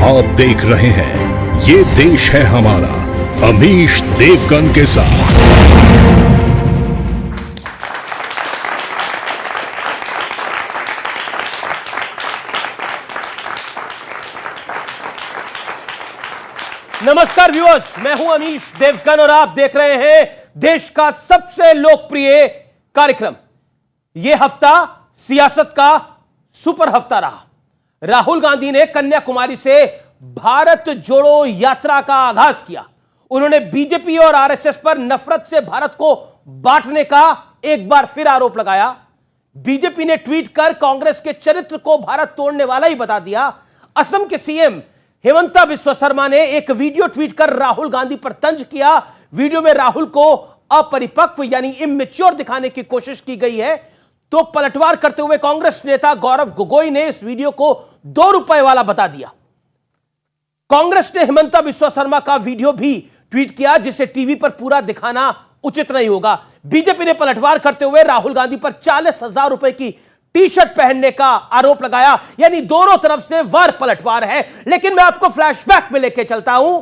आप देख रहे हैं ये देश है हमारा, अमीश देवगन के साथ। नमस्कार व्यूअर्स, मैं हूं अमीश देवगन और आप देख रहे हैं देश का सबसे लोकप्रिय कार्यक्रम। यह हफ्ता सियासत का सुपर हफ्ता रहा। राहुल गांधी ने कन्याकुमारी से भारत जोड़ो यात्रा का आगाज किया। उन्होंने बीजेपी और आरएसएस पर नफरत से भारत को बांटने का एक बार फिर आरोप लगाया। बीजेपी ने ट्वीट कर कांग्रेस के चरित्र को भारत तोड़ने वाला ही बता दिया। असम के सीएम हेमंता बिस्वा शर्मा ने एक वीडियो ट्वीट कर राहुल गांधी पर तंज किया। वीडियो में राहुल को अपरिपक्व यानी इमैच्योर दिखाने की कोशिश की गई है। तो पलटवार करते हुए कांग्रेस नेता गौरव गोगोई ने इस वीडियो को ₹2 वाला बता दिया। कांग्रेस ने हेमंता बिस्वा शर्मा का वीडियो भी ट्वीट किया, जिसे टीवी पर पूरा दिखाना उचित नहीं होगा। बीजेपी ने पलटवार करते हुए राहुल गांधी पर ₹40,000 की टी शर्ट पहनने का आरोप लगाया। यानी दोनों तरफ से वार पलटवार है। लेकिन मैं आपको फ्लैशबैक में लेके चलता हूं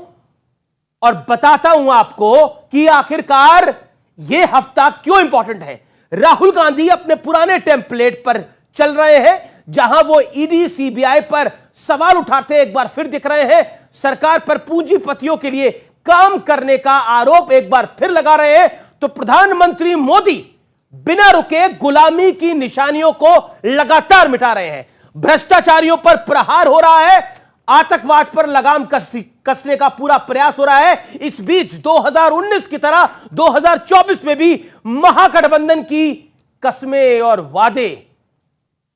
और बताता हूं आपको कि आखिरकार यह हफ्ता क्यों इंपॉर्टेंट है। राहुल गांधी अपने पुराने टेम्पलेट पर चल रहे हैं, जहां वो ईडी सीबीआई पर सवाल उठाते एक बार फिर दिख रहे हैं। सरकार पर पूंजीपतियों के लिए काम करने का आरोप एक बार फिर लगा रहे हैं। तो प्रधानमंत्री मोदी बिना रुके गुलामी की निशानियों को लगातार मिटा रहे हैं। भ्रष्टाचारियों पर प्रहार हो रहा है। आतंकवाद पर लगाम कसने का पूरा प्रयास हो रहा है। इस बीच 2019 की तरह 2024 में भी महागठबंधन की कस्में और वादे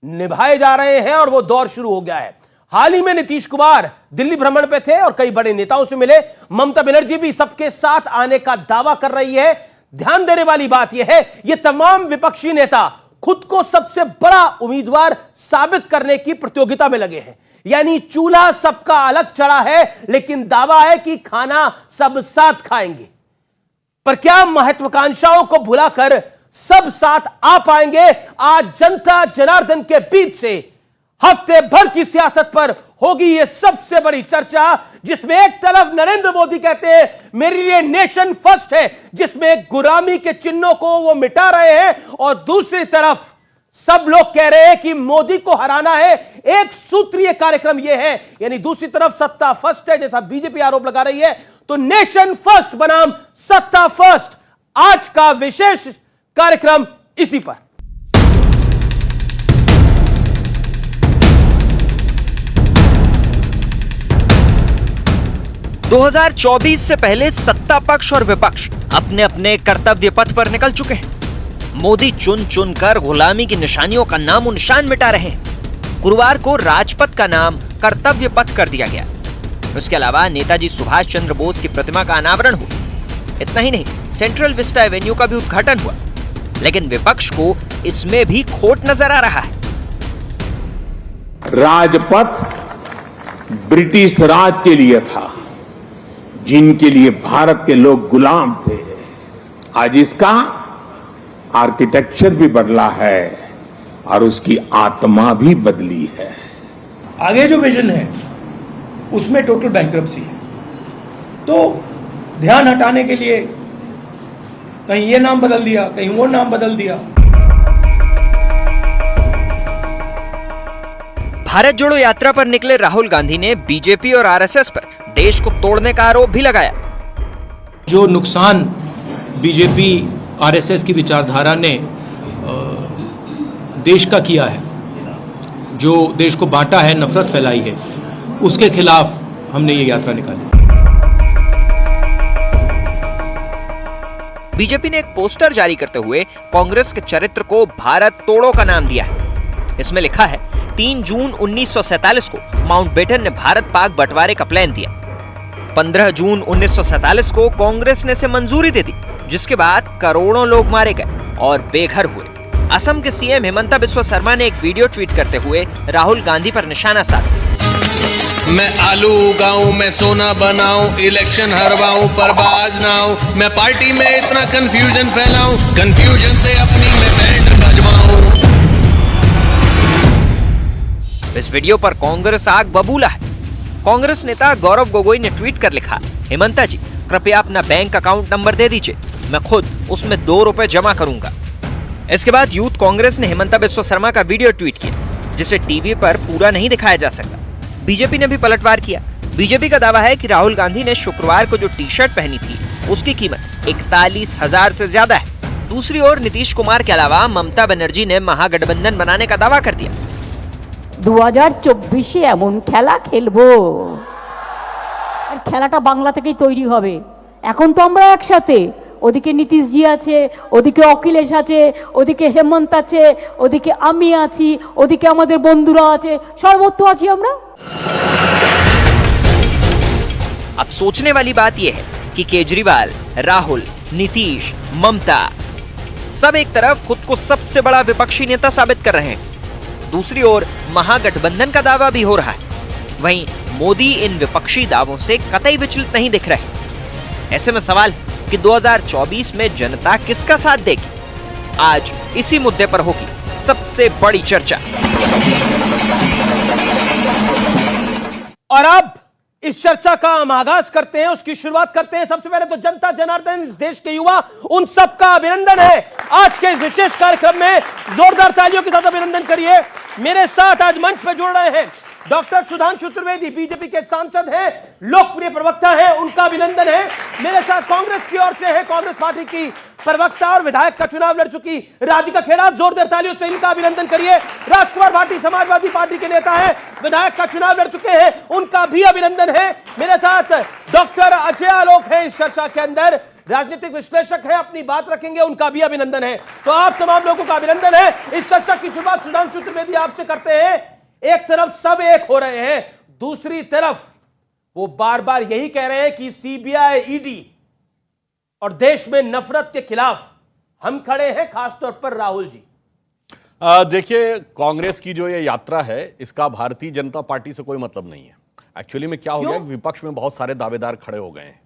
निभाए जा रहे हैं और वो दौर शुरू हो गया है। हाल ही में नीतीश कुमार दिल्ली भ्रमण पे थे और कई बड़े नेताओं से मिले। ममता बनर्जी भी सबके साथ आने का दावा कर रही है। ध्यान देने वाली बात यह है, ये तमाम विपक्षी नेता खुद को सबसे बड़ा उम्मीदवार साबित करने की प्रतियोगिता में लगे हैं। यानी चूल्हा सबका अलग चढ़ा है, लेकिन दावा है कि खाना सब साथ खाएंगे। पर क्या महत्वाकांक्षाओं को भुलाकर सब साथ आ पाएंगे? आज जनता जनार्दन के बीच से हफ्ते भर की सियासत पर होगी यह सबसे बड़ी चर्चा, जिसमें एक तरफ नरेंद्र मोदी कहते हैं मेरे लिए नेशन फर्स्ट है, जिसमें गुलामी के चिन्हों को वो मिटा रहे हैं, और दूसरी तरफ सब लोग कह रहे हैं कि मोदी को हराना है। एक सूत्रीय कार्यक्रम यह है, यानी दूसरी तरफ सत्ता फर्स्ट है, जैसा बीजेपी आरोप लगा रही है, तो नेशन फर्स्ट बनाम सत्ता फर्स्ट। आज का विशेष कार्यक्रम इसी पर। ...2024 से पहले सत्ता पक्ष और विपक्ष अपने अपने कर्तव्य पथ पर निकल चुके हैं। मोदी चुन चुन कर गुलामी की निशानियों का नामो निशान मिटा रहे हैं। गुरुवार को राजपथ का नाम कर्तव्य पथ कर दिया गया। उसके अलावा नेताजी सुभाष चंद्र बोस की प्रतिमा का अनावरण हुआ। इतना ही नहीं, सेंट्रल विस्टा एवेन्यू का भी उद्घाटन हुआ। लेकिन विपक्ष को इसमें भी खोट नजर आ रहा है। राजपथ ब्रिटिश राज के लिए था, जिनके लिए भारत के लोग गुलाम थे। आज इसका आर्किटेक्चर भी बदला है और उसकी आत्मा भी बदली है। आगे जो विजन है उसमें टोटल बैंक्रप्सी है। तो ध्यान हटाने के लिए कहीं ये नाम बदल दिया, कहीं वो नाम बदल दिया। भारत जोड़ो यात्रा पर निकले राहुल गांधी ने बीजेपी और आरएसएस पर देश को तोड़ने का आरोप भी लगाया। जो नुकसान बीजेपी आरएसएस की विचारधारा ने देश का किया है, जो देश को बांटा है, नफरत फैलाई है, उसके खिलाफ हमने ये यात्रा निकाली। बीजेपी ने एक पोस्टर जारी करते हुए कांग्रेस के चरित्र को भारत तोड़ो का नाम दिया है। इसमें लिखा है 3 जून 1947 को माउंटबेटन ने भारत पाक बंटवारे का प्लान दिया। 15 जून 1947 को कांग्रेस ने इसे मंजूरी दे दी, जिसके बाद करोड़ों लोग मारे गए और बेघर हुए। असम के सीएम हेमंता बिस्वा शर्मा ने एक वीडियो ट्वीट करते हुए राहुल गांधी पर निशाना साधा। मैं आलू उगाऊं, मैं सोना बनाऊं, इलेक्शन हरवाऊं, पर बाज ना आऊं, मैं पार्टी में इतना कंफ्यूजन फैलाऊं, कंफ्यूजन से अपनी मैं बैंड बजवाऊं। इस वीडियो पर कांग्रेस आग बबूला है। कांग्रेस नेता गौरव गोगोई ने ट्वीट कर लिखा, हेमंता जी कृपया अपना बैंक अकाउंट नंबर दे दीजिए, मैं खुद उसमें 2 रुपए जमा करूंगा। इसके बाद यूथ कांग्रेस ने हेमंता बिस्वा शर्मा का वीडियो ट्वीट किया, जिसे टीवी पर पूरा नहीं दिखाया जा सकता। बीजेपी ने भी पलटवार किया। बीजेपी का दावा है कि राहुल गांधी ने शुक्रवार को जो टी शर्ट पहनी थी उसकी कीमत 41,000 से ज्यादा है। दूसरी ओर नीतीश कुमार के अलावा ममता बनर्जी ने महागठबंधन बनाने का दावा कर दिया। 2024 এমন খেলা খেলবো আর খেলাটা বাংলা থেকেই তৈরি হবে। এখন তো আমরা একসাথে, ওদিকে নীতিশজি আছে, ওদিকে অখিলেশ আছে, ওদিকে হেমন্ত আছে, ওদিকে আমি আছি, ওদিকে আমাদের বন্ধুরা আছে, সর্বত্র আছি আমরা। अब सोचने वाली बात यह है कि केजरीवाल, राहुल, नीतीश, ममता सब एक तरफ खुद को सबसे बड़ा विपक्षी नेता साबित कर रहे हैं, दूसरी ओर महागठबंधन का दावा भी हो रहा है। वहीं मोदी इन विपक्षी दावों से कतई विचलित नहीं दिख रहे। ऐसे में सवाल कि 2024 में जनता किसका साथ देगी, आज इसी मुद्दे पर होगी सबसे बड़ी चर्चा। और अब इस चर्चा का हम आगाज करते हैं, उसकी शुरुआत करते हैं। सबसे पहले तो जनता जनार्दन, इस देश के युवा, उन सबका अभिनंदन है। आज के इस विशेष कार्यक्रम में जोरदार तालियों के साथ अभिनंदन करिए। मेरे साथ आज मंच पर जुड़ रहे हैं डॉक्टर सुधांशु त्रिवेदी, बीजेपी के सांसद हैं, लोकप्रिय प्रवक्ता हैं, उनका अभिनंदन है। मेरे साथ कांग्रेस की ओर से है कांग्रेस पार्टी की प्रवक्ता और विधायक का चुनाव लड़ चुकी राधिका खेड़ा, जोरदार तालियों से इनका अभिनंदन करिए। राजकुमार भाटी समाजवादी पार्टी के नेता हैं, विधायक का चुनाव लड़ चुके हैं, उनका भी अभिनंदन है। मेरे साथ डॉक्टर अजय आलोक है इस चर्चा के अंदर, राजनीतिक विश्लेषक है, अपनी बात रखेंगे, उनका भी अभिनंदन है। तो आप तमाम लोगों का अभिनंदन है। इस चर्चा की शुरुआत सुधांशु त्रिवेदी आपसे करते हैं। एक तरफ सब एक हो रहे हैं, दूसरी तरफ वो बार बार यही कह रहे हैं कि सीबीआई, ईडी और देश में नफरत के खिलाफ हम खड़े हैं, खासतौर पर राहुल जी। देखिए, कांग्रेस की जो ये यात्रा है इसका भारतीय जनता पार्टी से कोई मतलब नहीं है। एक्चुअली में क्या हो गया, विपक्ष में बहुत सारे दावेदार खड़े हो गए हैं,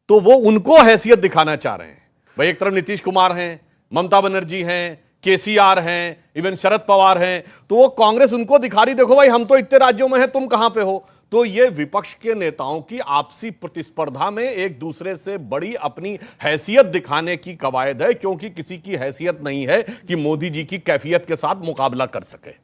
तो वो उनको हैसियत दिखाना चाह रहे हैं। भाई एक तरफ नीतीश कुमार हैं, ममता बनर्जी हैं, केसीआर हैं, इवन शरद पवार हैं, तो वो कांग्रेस उनको दिखा रही, देखो भाई हम तो इतने राज्यों में हैं, तुम कहां पे हो। तो ये विपक्ष के नेताओं की आपसी प्रतिस्पर्धा में एक दूसरे से बड़ी अपनी हैसियत दिखाने की कवायद है, क्योंकि किसी की हैसियत नहीं है कि मोदी जी की कैफियत के साथ मुकाबला कर सके।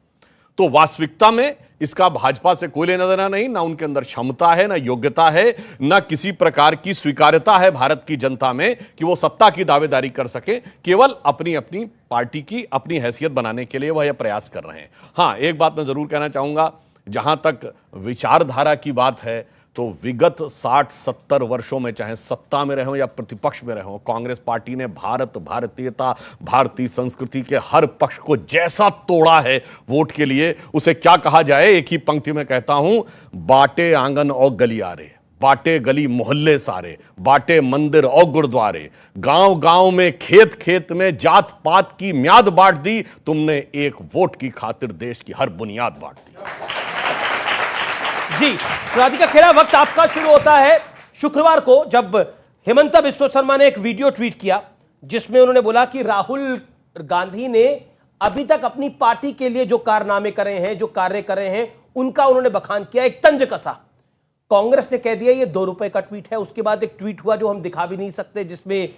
तो वास्तविकता में इसका भाजपा से कोई लेना देना नहीं, ना उनके अंदर क्षमता है, ना योग्यता है, ना किसी प्रकार की स्वीकार्यता है भारत की जनता में कि वो सत्ता की दावेदारी कर सके। केवल अपनी अपनी पार्टी की अपनी हैसियत बनाने के लिए वह यह प्रयास कर रहे हैं। हां, एक बात मैं जरूर कहना चाहूंगा, जहां तक विचारधारा की बात है तो विगत 60-70 वर्षों में, चाहे सत्ता में रहे हो या प्रतिपक्ष में रहे हो, कांग्रेस पार्टी ने भारत, भारतीयता, भारतीय संस्कृति के हर पक्ष को जैसा तोड़ा है वोट के लिए, उसे क्या कहा जाए, एक ही पंक्ति में कहता हूं, बाटे आंगन और गलियारे, बाटे गली मोहल्ले सारे, बाटे मंदिर और गुरुद्वारे, गांव गांव में, खेत खेत में, जात पात की म्याद बांट दी, तुमने एक वोट की खातिर देश की हर बुनियाद बांट दी। जी राधिका खेड़ा, वक्त आपका शुरू होता है। शुक्रवार को जब हेमंता बिस्वा शर्मा ने एक वीडियो ट्वीट किया जिसमें उन्होंने बोला कि राहुल गांधी ने अभी तक अपनी पार्टी के लिए जो कारनामे करे हैं, जो कार्य करे हैं, उनका उन्होंने बखान किया, एक तंज कसा। कांग्रेस ने कह दिया ये 2 रुपए का ट्वीट है। उसके बाद एक ट्वीट हुआ जो हम दिखा भी नहीं सकते, जिसमें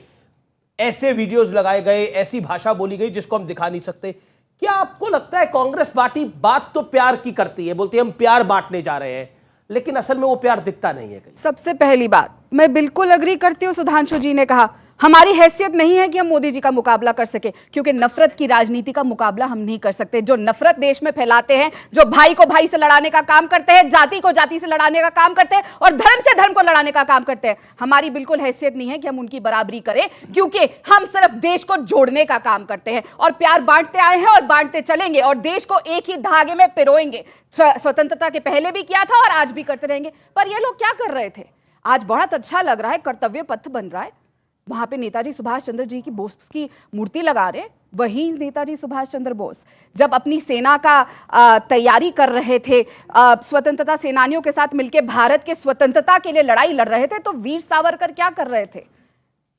ऐसे वीडियोस लगाए गए, ऐसी भाषा बोली गई जिसको हम दिखा नहीं सकते। क्या आपको लगता है कांग्रेस पार्टी बात तो प्यार की करती है, बोलती है हम प्यार बांटने जा रहे हैं, लेकिन असल में वो प्यार दिखता नहीं है कहीं? सबसे पहली बात, मैं बिल्कुल अग्री करती हूँ, सुधांशु जी ने कहा हमारी हैसियत नहीं है कि हम मोदी जी का मुकाबला कर सके, क्योंकि नफरत की राजनीति का मुकाबला हम नहीं कर सकते। जो नफरत देश में फैलाते हैं, जो भाई को भाई से लड़ाने का काम करते हैं, जाति को जाति से लड़ाने का काम करते हैं और धर्म से धर्म को लड़ाने का काम करते हैं, हमारी बिल्कुल हैसियत नहीं है कि हम उनकी बराबरी करें, क्योंकि हम सिर्फ देश को जोड़ने का काम करते हैं और प्यार बांटते आए हैं और बांटते चलेंगे और देश को एक ही धागे में पिरोएंगे। स्वतंत्रता के पहले भी किया था और आज भी करते रहेंगे। पर ये लोग क्या कर रहे थे? आज बहुत अच्छा लग रहा है, कर्तव्य पथ बन रहा है, वहां पे नेताजी सुभाष चंद्र जी की बोस की मूर्ति लगा रहे। वही नेताजी सुभाष चंद्र बोस जब अपनी सेना का तैयारी कर रहे थे, स्वतंत्रता सेनानियों के साथ मिलकर भारत के स्वतंत्रता के लिए लड़ाई लड़ रहे थे, तो वीर सावरकर क्या कर रहे थे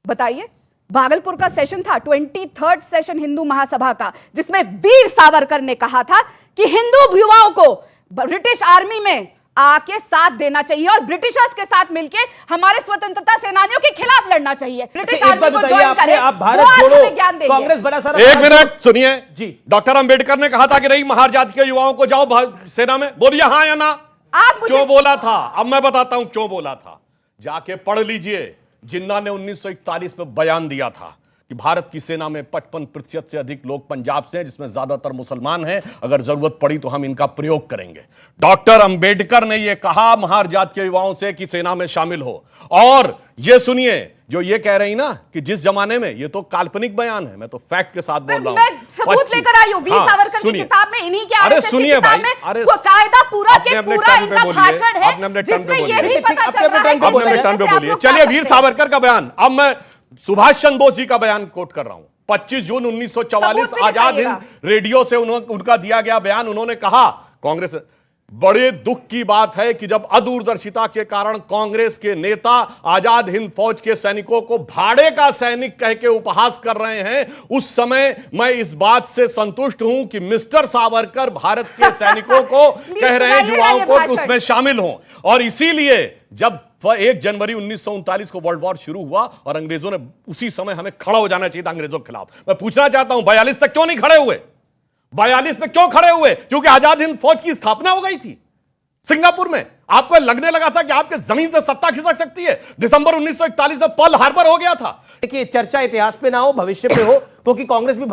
बताइए? भागलपुर का सेशन था 23rd सेशन हिंदू महासभा का, जिसमें वीर सावरकर ने कहा था कि हिंदू युवाओं को ब्रिटिश आर्मी में आके साथ देना चाहिए और ब्रिटिशर्स के साथ मिलके हमारे स्वतंत्रता सेनानियों के खिलाफ लड़ना चाहिए। ब्रिटिश एक बात आर्मी को बताइए, ज्वाइन करें, आप भारत वो आज छोड़ो हमें ज्ञान देंगे। कांग्रेस बड़ा सारा एक मिनट सुनिए जी। डॉक्टर अंबेडकर ने कहा था कि नहीं महार जाति के युवाओं को जाओ सेना में, बोलिए हाँ या ना? आप मुझे क्यों बोला था? अब मैं बताता हूं क्यों बोला था। जाके पढ़ लीजिए, जिन्ना ने 1941 में बयान दिया था कि भारत की सेना में 55% से अधिक लोग पंजाब से हैं, जिसमें ज्यादातर मुसलमान हैं। अगर जरूरत पड़ी तो हम इनका प्रयोग करेंगे। डॉक्टर अंबेडकर ने यह कहा महार जात के युवाओं से कि सेना में शामिल हो। और यह सुनिए, जो ये कह रही ना कि जिस जमाने में, ये तो काल्पनिक बयान है, मैं तो फैक्ट के साथ बोल रहा हूं। मैं सबूत लेकर आई हूं, वीर सावरकर की किताब में, इन्हीं के अरे RSS की सुनिए किताब भाई, में अरे वो कायदा पूरा के अपने पूरा टर्न पे इनका बोलिए, भाषण है, अपने टर्न पे जिसमें ये बोलिए। नहीं पता अपने चल रहा है टर्न पे कि बोलिए, किस टर्न पे वजह से बोलिए। आप लोग क्या चलिए करते वीर हैं। सावरकर का बयान, अब मैं सुभाष चंद्र बोस जी का बयान कोट कर रहा हूं। 25 जून 1944 सबूत भी आजाद दिखाइएगा। हिंद रेडियो से उनका दिया गया बयान। उन्होंने कहा, कांग्रेस, बड़े दुख की बात है कि जब अदूरदर्शिता के कारण कांग्रेस के नेता आजाद हिंद फौज के सैनिकों को भाड़े का सैनिक कह के उपहास कर रहे हैं, उस समय मैं इस बात से संतुष्ट हूं कि मिस्टर सावरकर भारत के सैनिकों को कह रहे हैं, युवाओं को, कि उसमें शामिल हों। और इसीलिए जब 1 जनवरी 1939 को वर्ल्ड वॉर शुरू हुआ और अंग्रेजों ने उसी समय हमें खड़ा हो जाना चाहिए था अंग्रेजों के खिलाफ। मैं पूछना चाहता हूं 42 तक क्यों नहीं खड़े हुए? 42 में क्यों खड़े हुए? क्योंकि आजाद हिंद फौज की स्थापना हो गई थी सिंगापुर में। आपको लगने लगा था कि आपके जमीन से सत्ता खिसक सकती है। दिसंबर 1941 में पर्ल हार्बर हो गया था। देखिए, चर्चा इतिहास पे ना हो, भविष्य पे हो, क्योंकि कांग्रेस भी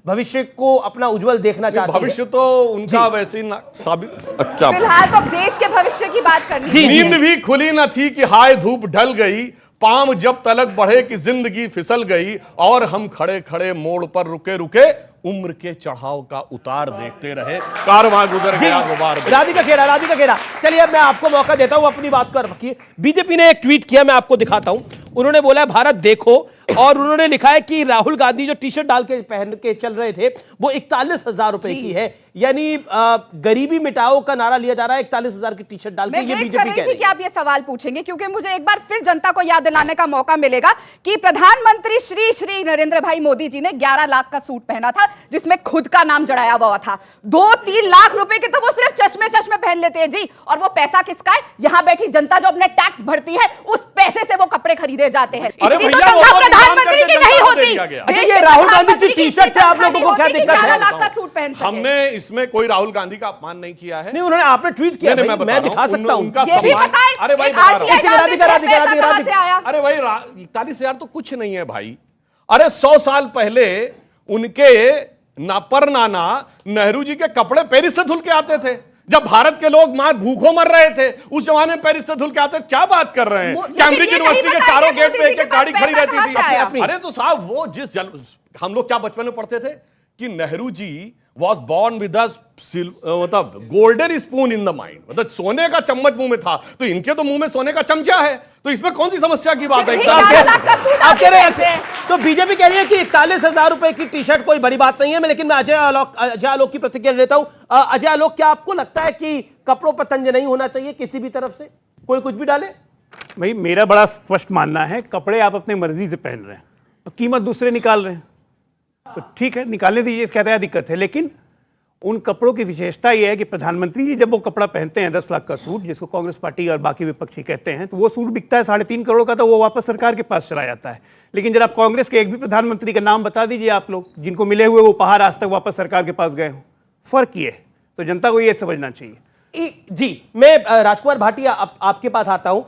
भविष्य को अपना उज्जवल देखना चाहती है। भविष्य तो उनका वैसे ही साबित। अच्छा, फिलहाल तो देश के भविष्य की बात करनी जी, है। नींद भी खुली न थी कि हाय धूप ढल गई, पांव जब तलक बढ़े कि जिंदगी फिसल गई, और हम खड़े खड़े मोड़ पर रुके रुके उम्र के चढ़ाव का उतार देखते रहे, कारवां गुजर गया गुबार। राधिका खेड़ा। चलिए, अब मैं आपको मौका देता हूं, अपनी बात को रखिए। बीजेपी ने एक ट्वीट किया, मैं आपको दिखाता हूं। उन्होंने बोला है भारत देखो, और उन्होंने लिखा है कि राहुल गांधी जो टी शर्ट डाल के पहन के चल रहे थे वो 41,000 रुपए की है। यानी गरीबी मिटाओ का नारा लिया जा रहा है 41,000 की टी शर्ट डाल के। ये बीजेपी कह रही है कि आप ये सवाल पूछेंगे, क्योंकि मुझे एक बार फिर जनता को याद दिलाने का मौका मिलेगा कि प्रधानमंत्री श्री नरेंद्र भाई मोदी जी ने 11 लाख का सूट पहना था, जिसमें खुद का नाम जड़ाया हुआ था। 2-3 लाख रुपए के तो वो सिर्फ चश्मे पहन लेते हैं जी। और वो पैसा किसका है? यहाँ बैठी जनता जो अपने टैक्स भरती है, उस पैसे से वो कपड़े खरीदे जाते हैं। अरे इतनी भैया, तो वो तनख्वाह तो प्रधानमंत्री की नहीं होती। अच्छा, ये राहुल गांधी की टी शर्ट से आप लोगों को क्या दिक्कत है? 11 लाख का सूट पहन सके। हमने इसमें कोई राहुल गांधी का अपमान नहीं किया है। नहीं, उन्होंने आपने ट्वीट किया, नहीं, मैं दिखा सकता हूं। उनका ये भी सम्मान। बताएं, अरे भाई एक बता रहा हूं। RTI राधिका। अरे भाई 41,000 तो कुछ नहीं है भाई। अरे 100 साल पहले उनके परनाना नेहरू जी के कपड़े पेरिस से धुल के आते थे। जब भारत के लोग भूखों मर रहे थे, उस जमाने में पेरिस से धुल के आते। क्या बात कर रहे हैं? कैम्ब्रिज यूनिवर्सिटी के चारों गेट पे एक गाड़ी खड़ी रहती थी। अरे तो साहब, वो हम लोग क्या बचपन में पढ़ते थे कि Nehru ji was born with मतलब golden spoon in the mind, मतलब सोने का चम्मच मुंह में था। तो इनके तो मुंह में सोने का चमचा है, तो इसमें कौन सी समस्या की बात है? आप कह रहे हैं तो बीजेपी कह रही है कि 41,000 रुपए की टी शर्ट कोई बड़ी बात नहीं है। लेकिन मैं अजय आलोक की प्रतिक्रिया लेता हूं। अजय आलोक, क्या आपको लगता है कि कपड़ों पर तंज नहीं होना चाहिए किसी भी तरफ से? कोई कुछ भी डाले? भाई, मेरा बड़ा स्पष्ट मानना है, कपड़े आप अपनी मर्जी से पहन रहे हैं, तो कीमत दूसरे निकाल रहे हैं, तो ठीक है, निकालने दीजिए, इसका क्या दिक्कत है। लेकिन उन कपड़ों की विशेषता यह है कि प्रधानमंत्री जी जब वो कपड़ा पहनते हैं 10 लाख का सूट, जिसको कांग्रेस पार्टी और बाकी विपक्षी कहते हैं, तो वो सूट बिकता है 3.5 करोड़ का, तो वो वापस सरकार के पास चला जाता है। लेकिन जब आप कांग्रेस के एक भी प्रधानमंत्री का नाम बता दीजिए आप लोग, जिनको मिले हुए वो उपहार आज तक वापस सरकार के पास गए हों। फर्क ये है, तो जनता को ये समझना चाहिए। जी, मैं राजकुमार भाटिया आपके पास आता हूं।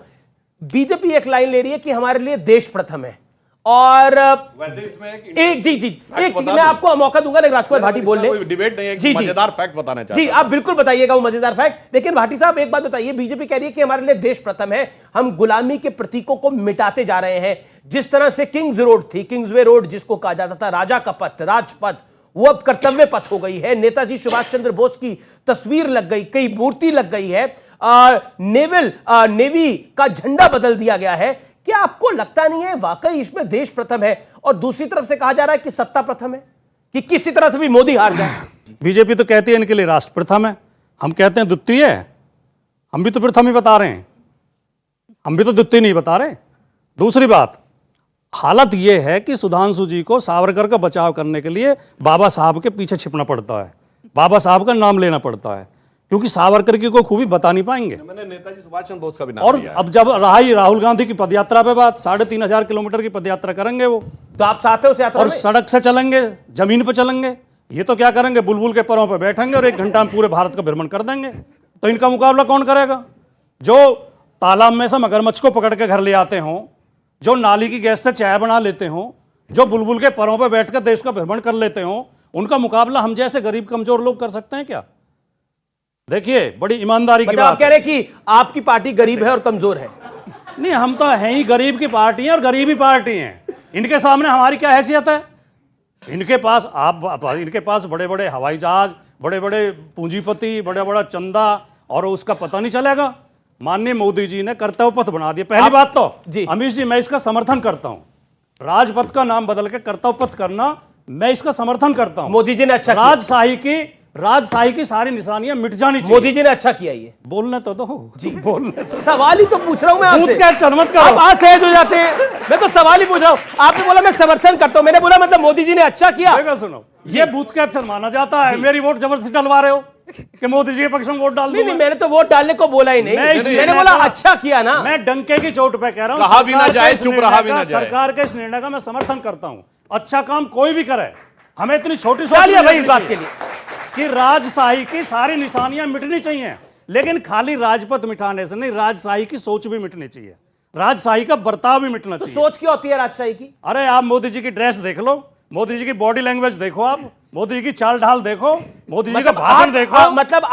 बीजेपी एक लाइन ले रही है कि हमारे लिए देश प्रथम है, और वैसे इसमें एक चीज मैं आपको मौका दूंगा, लेकिन राजकुमार भाटी बोल ले। डिबेट नहीं है, एक मजेदार फैक्ट बताना चाहता जी, आप बिल्कुल बताइएगा वो मजेदार फैक्ट। लेकिन भाटी साहब, एक बात बताइए, बीजेपी कह रही है कि हमारे लिए देश प्रथम है, हम गुलामी के प्रतीकों को मिटाते जा रहे हैं। जिस तरह से किंग्स रोड थी, किंग्सवे रोड जिसको कहा जाता था राजा का पथ, राजपथ, वो अब कर्तव्य पथ हो गई है। नेताजी सुभाष चंद्र बोस की तस्वीर लग गई, कई मूर्ति लग गई है, नेवी का झंडा बदल दिया गया है। क्या आपको लगता नहीं है वाकई इसमें देश प्रथम है? और दूसरी तरफ से कहा जा रहा है कि सत्ता प्रथम है, कि किसी तरह से भी मोदी हार जाए। बीजेपी तो कहती है इनके लिए राष्ट्र प्रथम है, हम कहते हैं द्वितीय है। हम भी तो प्रथम ही बता रहे हैं, हम भी तो द्वितीय नहीं बता रहे। दूसरी बात, हालत यह है कि सुधांशु जी को सावरकर का बचाव करने के लिए बाबा साहब के पीछे छिपना पड़ता है, बाबा साहब का नाम लेना पड़ता है, क्योंकि सावरकर की कोई खूबी बता नहीं पाएंगे। मैंने नेताजी सुभाष चंद्र बोस का भी नाम और लिया है। अब जब रहा ही राहुल गांधी की पदयात्रा पे बात, 3,500 किलोमीटर की पदयात्रा करेंगे वो, तो आप साथ हैं उस यात्रा और में? सड़क से चलेंगे, जमीन पे चलेंगे। ये तो क्या करेंगे, बुलबुल के परों पे बैठेंगे और 1 घंटा में पूरे भारत का भ्रमण कर देंगे। तो इनका मुकाबला कौन करेगा? जो तालाब में से मगरमच्छ को पकड़ के घर ले आते हों, जो नाली की गैस से चाय बना लेते हों, जो बुलबुल के परों पे बैठकर देश का भ्रमण कर लेते हों, उनका मुकाबला हम जैसे गरीब कमजोर लोग कर सकते हैं क्या? देखिए, बड़ी ईमानदारी की मतलब आप बात कह रहे हैं कि आपकी पार्टी गरीब है और कमजोर है? नहीं, हम तो हैं ही गरीब की पार्टी हैं और गरीबी पार्टी हैं। इनके सामने हमारी क्या हैसियत है? इनके पास बड़े बड़े हवाई जहाज, बड़े बड़े पूंजीपति, बड़ा बड़ा चंदा, और उसका पता नहीं चलेगा। माननीय मोदी जी ने कर्तव्य पथ बना दिया। पहली बात तो अमीश जी, मैं इसका समर्थन करता हूं। राजपथ का नाम बदल के कर्तव्य पथ करना, मैं इसका समर्थन करता हूं। मोदी जी ने अच्छा राजशाही की सारी निशानियां मिट जानी चाहिए। मोदी जी ने अच्छा किया। ये बोलने तो दो जी, बोलने तो। सवाल ही तो पूछ रहा हूं मैं आपसे। आप असहज हो जाते हैं। मैं तो सवाल ही पूछ रहा हूं। आपने बोला मैं समर्थन करता हूं, मैंने बोला मतलब मोदी जी ने अच्छा किया। सुनो, ये बूथ कैप्चर माना जाता है। मेरी वोट जबरदस्ती डलवा रहे हो कि मोदी जी के पक्ष में वोट डाल दूं? नहीं, मैंने तो वोट डालने को बोला ही नहीं। मैंने बोला अच्छा किया ना। मैं डंके की चोट पे कह रहा हूं, कहा भी ना जाए, चुप रहा भी ना जाए। सरकार के इस निर्णय का मैं समर्थन करता हूं। अच्छा काम कोई भी करे, हमें इतनी छोटी भाई इस बात के लिए कि राजशाही की सारी निशानियां मिटनी चाहिए, लेकिन खाली राजपथ मिटाने से नहीं, राजशाही की सोच भी मिटनी चाहिए, राजशाही का बर्ताव भी मिटना चाहिए। सोच क्या होती है राजशाही की? अरे आप मोदी जी की ड्रेस देख लो, मोदी जी की बॉडी लैंग्वेज देखो, आप मोदी जी की चाल ढाल देखो, मोदी जी का भाषण देखो। मतलब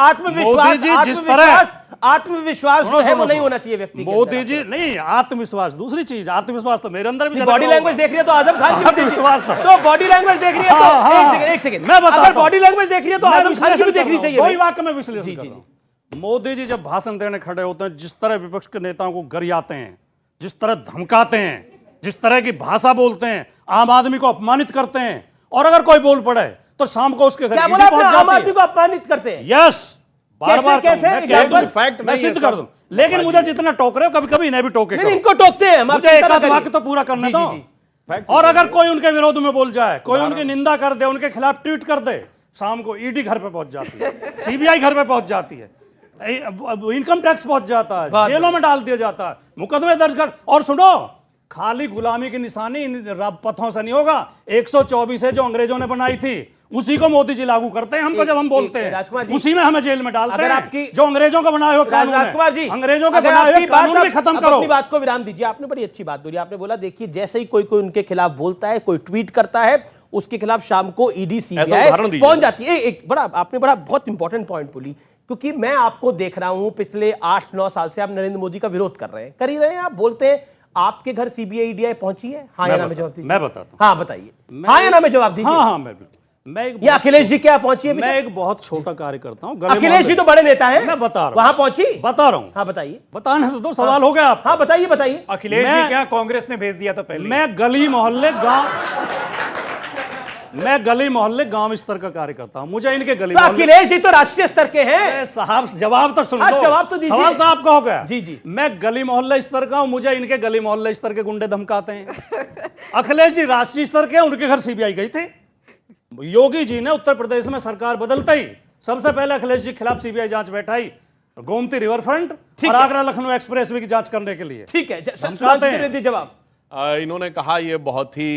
आत्मविश्वास जो है वो नहीं होना चाहिए व्यक्ति के मोदी जी नहीं, आत्मविश्वास दूसरी चीज। आत्मविश्वास तो मेरे अंदर भी। बॉडी लैंग्वेज देख रही है तो आजम खान की आत्मविश्वास तो बॉडी लैंग्वेज देख रही है तो एक सेकंड मैं बता, अगर बॉडी लैंग्वेज देख रही है तो आजम खान की भी देखनी चाहिए। कोई वाक्य में विश्लेषण कर रहा हूं। मोदी जी जब भाषण देने खड़े होते हैं, जिस तरह विपक्ष के नेताओं को गरियाते हैं, जिस तरह धमकाते हैं, जिस तरह की भाषा बोलते हैं, आम आदमी को अपमानित करते हैं, और अगर कोई बोल पड़े तो शाम को उसके घर क्या बोला आपने? आम आदमी को अपमानित करते हैं? यस, बार-बार कैसे? मैं सिद्ध कर दूं, लेकिन मुझे जितना टोक रहे हो, कभी-कभी इन्हें भी टोके करो। इनको टोकते हैं, मुझे एक आध वाक्य तो पूरा करने दो। और अगर कोई उनके विरोध में बोल जाए, कोई उनकी निंदा कर दे, उनके खिलाफ ट्वीट कर दे, शाम को ईडी घर पे पहुंच जाती है, सीबीआई घर पे पहुंच जाती है, इनकम टैक्स पहुंच जाता है, जेलों में डाल दिया जाता है, मुकदमे दर्ज कर। और सुनो, खाली गुलामी की निशानी इन पथों से नहीं होगा। 124 है जो अंग्रेजों ने बनाई थी, उसी को मोदी जी लागू करते हैं हमको, जब हम बोलते हैं उसी में हमें जेल में डालते हैं। जो अंग्रेजों का बनाए हुए कानून है, राजकुमार जी, अंग्रेजों का बनाए हुए कानून भी खत्म करो। अपनी बात को विराम दीजिए। आपने बड़ी अच्छी बात बोली। आपने बोला देखिए, जैसे ही कोई उनके खिलाफ बोलता है, कोई ट्वीट करता है, उसके खिलाफ शाम को ईडी सीबीआई पहुंच जाती है। एक बड़ा आपने बहुत इंपॉर्टेंट पॉइंट बोली, क्योंकि मैं आपको देख रहा हूं पिछले 8-9 साल से आप नरेंद्र मोदी का विरोध कर रहे हैं, कर ही रहे हैं। आप बोलते हैं आपके घर सीबीआई ईडी पहुंची है? हाँ या ना में जवाब दीजिए। मैं बताता हूं। हाँ बताइए, हाँ या ना में जवाब दीजिए। हाँ, मैं अखिलेश जी क्या पहुंची है? मैं एक बहुत छोटा कार्य करता हूं। अखिलेश जी तो बड़े नेता हैं। मैं बता रहा हूं। वहां पहुंची? बता रहा हूं। हाँ बताइए। बताने तो दो, सवाल हो गया आप। हाँ बताइए बताइए। अखिलेश जी क्या कांग्रेस ने भेज दिया था पहले? मैं गली मोहल्ले गांव स्तर का कार्य करता हूं। मुझे इनके गली तो अखिलेश जी तो राष्ट्रीय स्तर के हैं साहब। जवाब तो सुन लो, जवाब तो दीजिए। सवाल तो आपका हो गया। जी जी। मैं गली मोहल्ले स्तर का हूं, मुझे इनके गली मोहल्ले स्तर के गुंडे धमकाते हैं। अखिलेश जी राष्ट्रीय स्तर के, उनके घर सीबीआई गई थी। योगी जी ने उत्तर प्रदेश में सरकार बदलते ही सबसे पहले अखिलेश जी के खिलाफ सीबीआई जांच बैठाई, गोमती रिवर फ्रंट और आगरा लखनऊ एक्सप्रेसवे की जांच करने के लिए। ठीक है, जवाब। इन्होंने कहा ये बहुत ही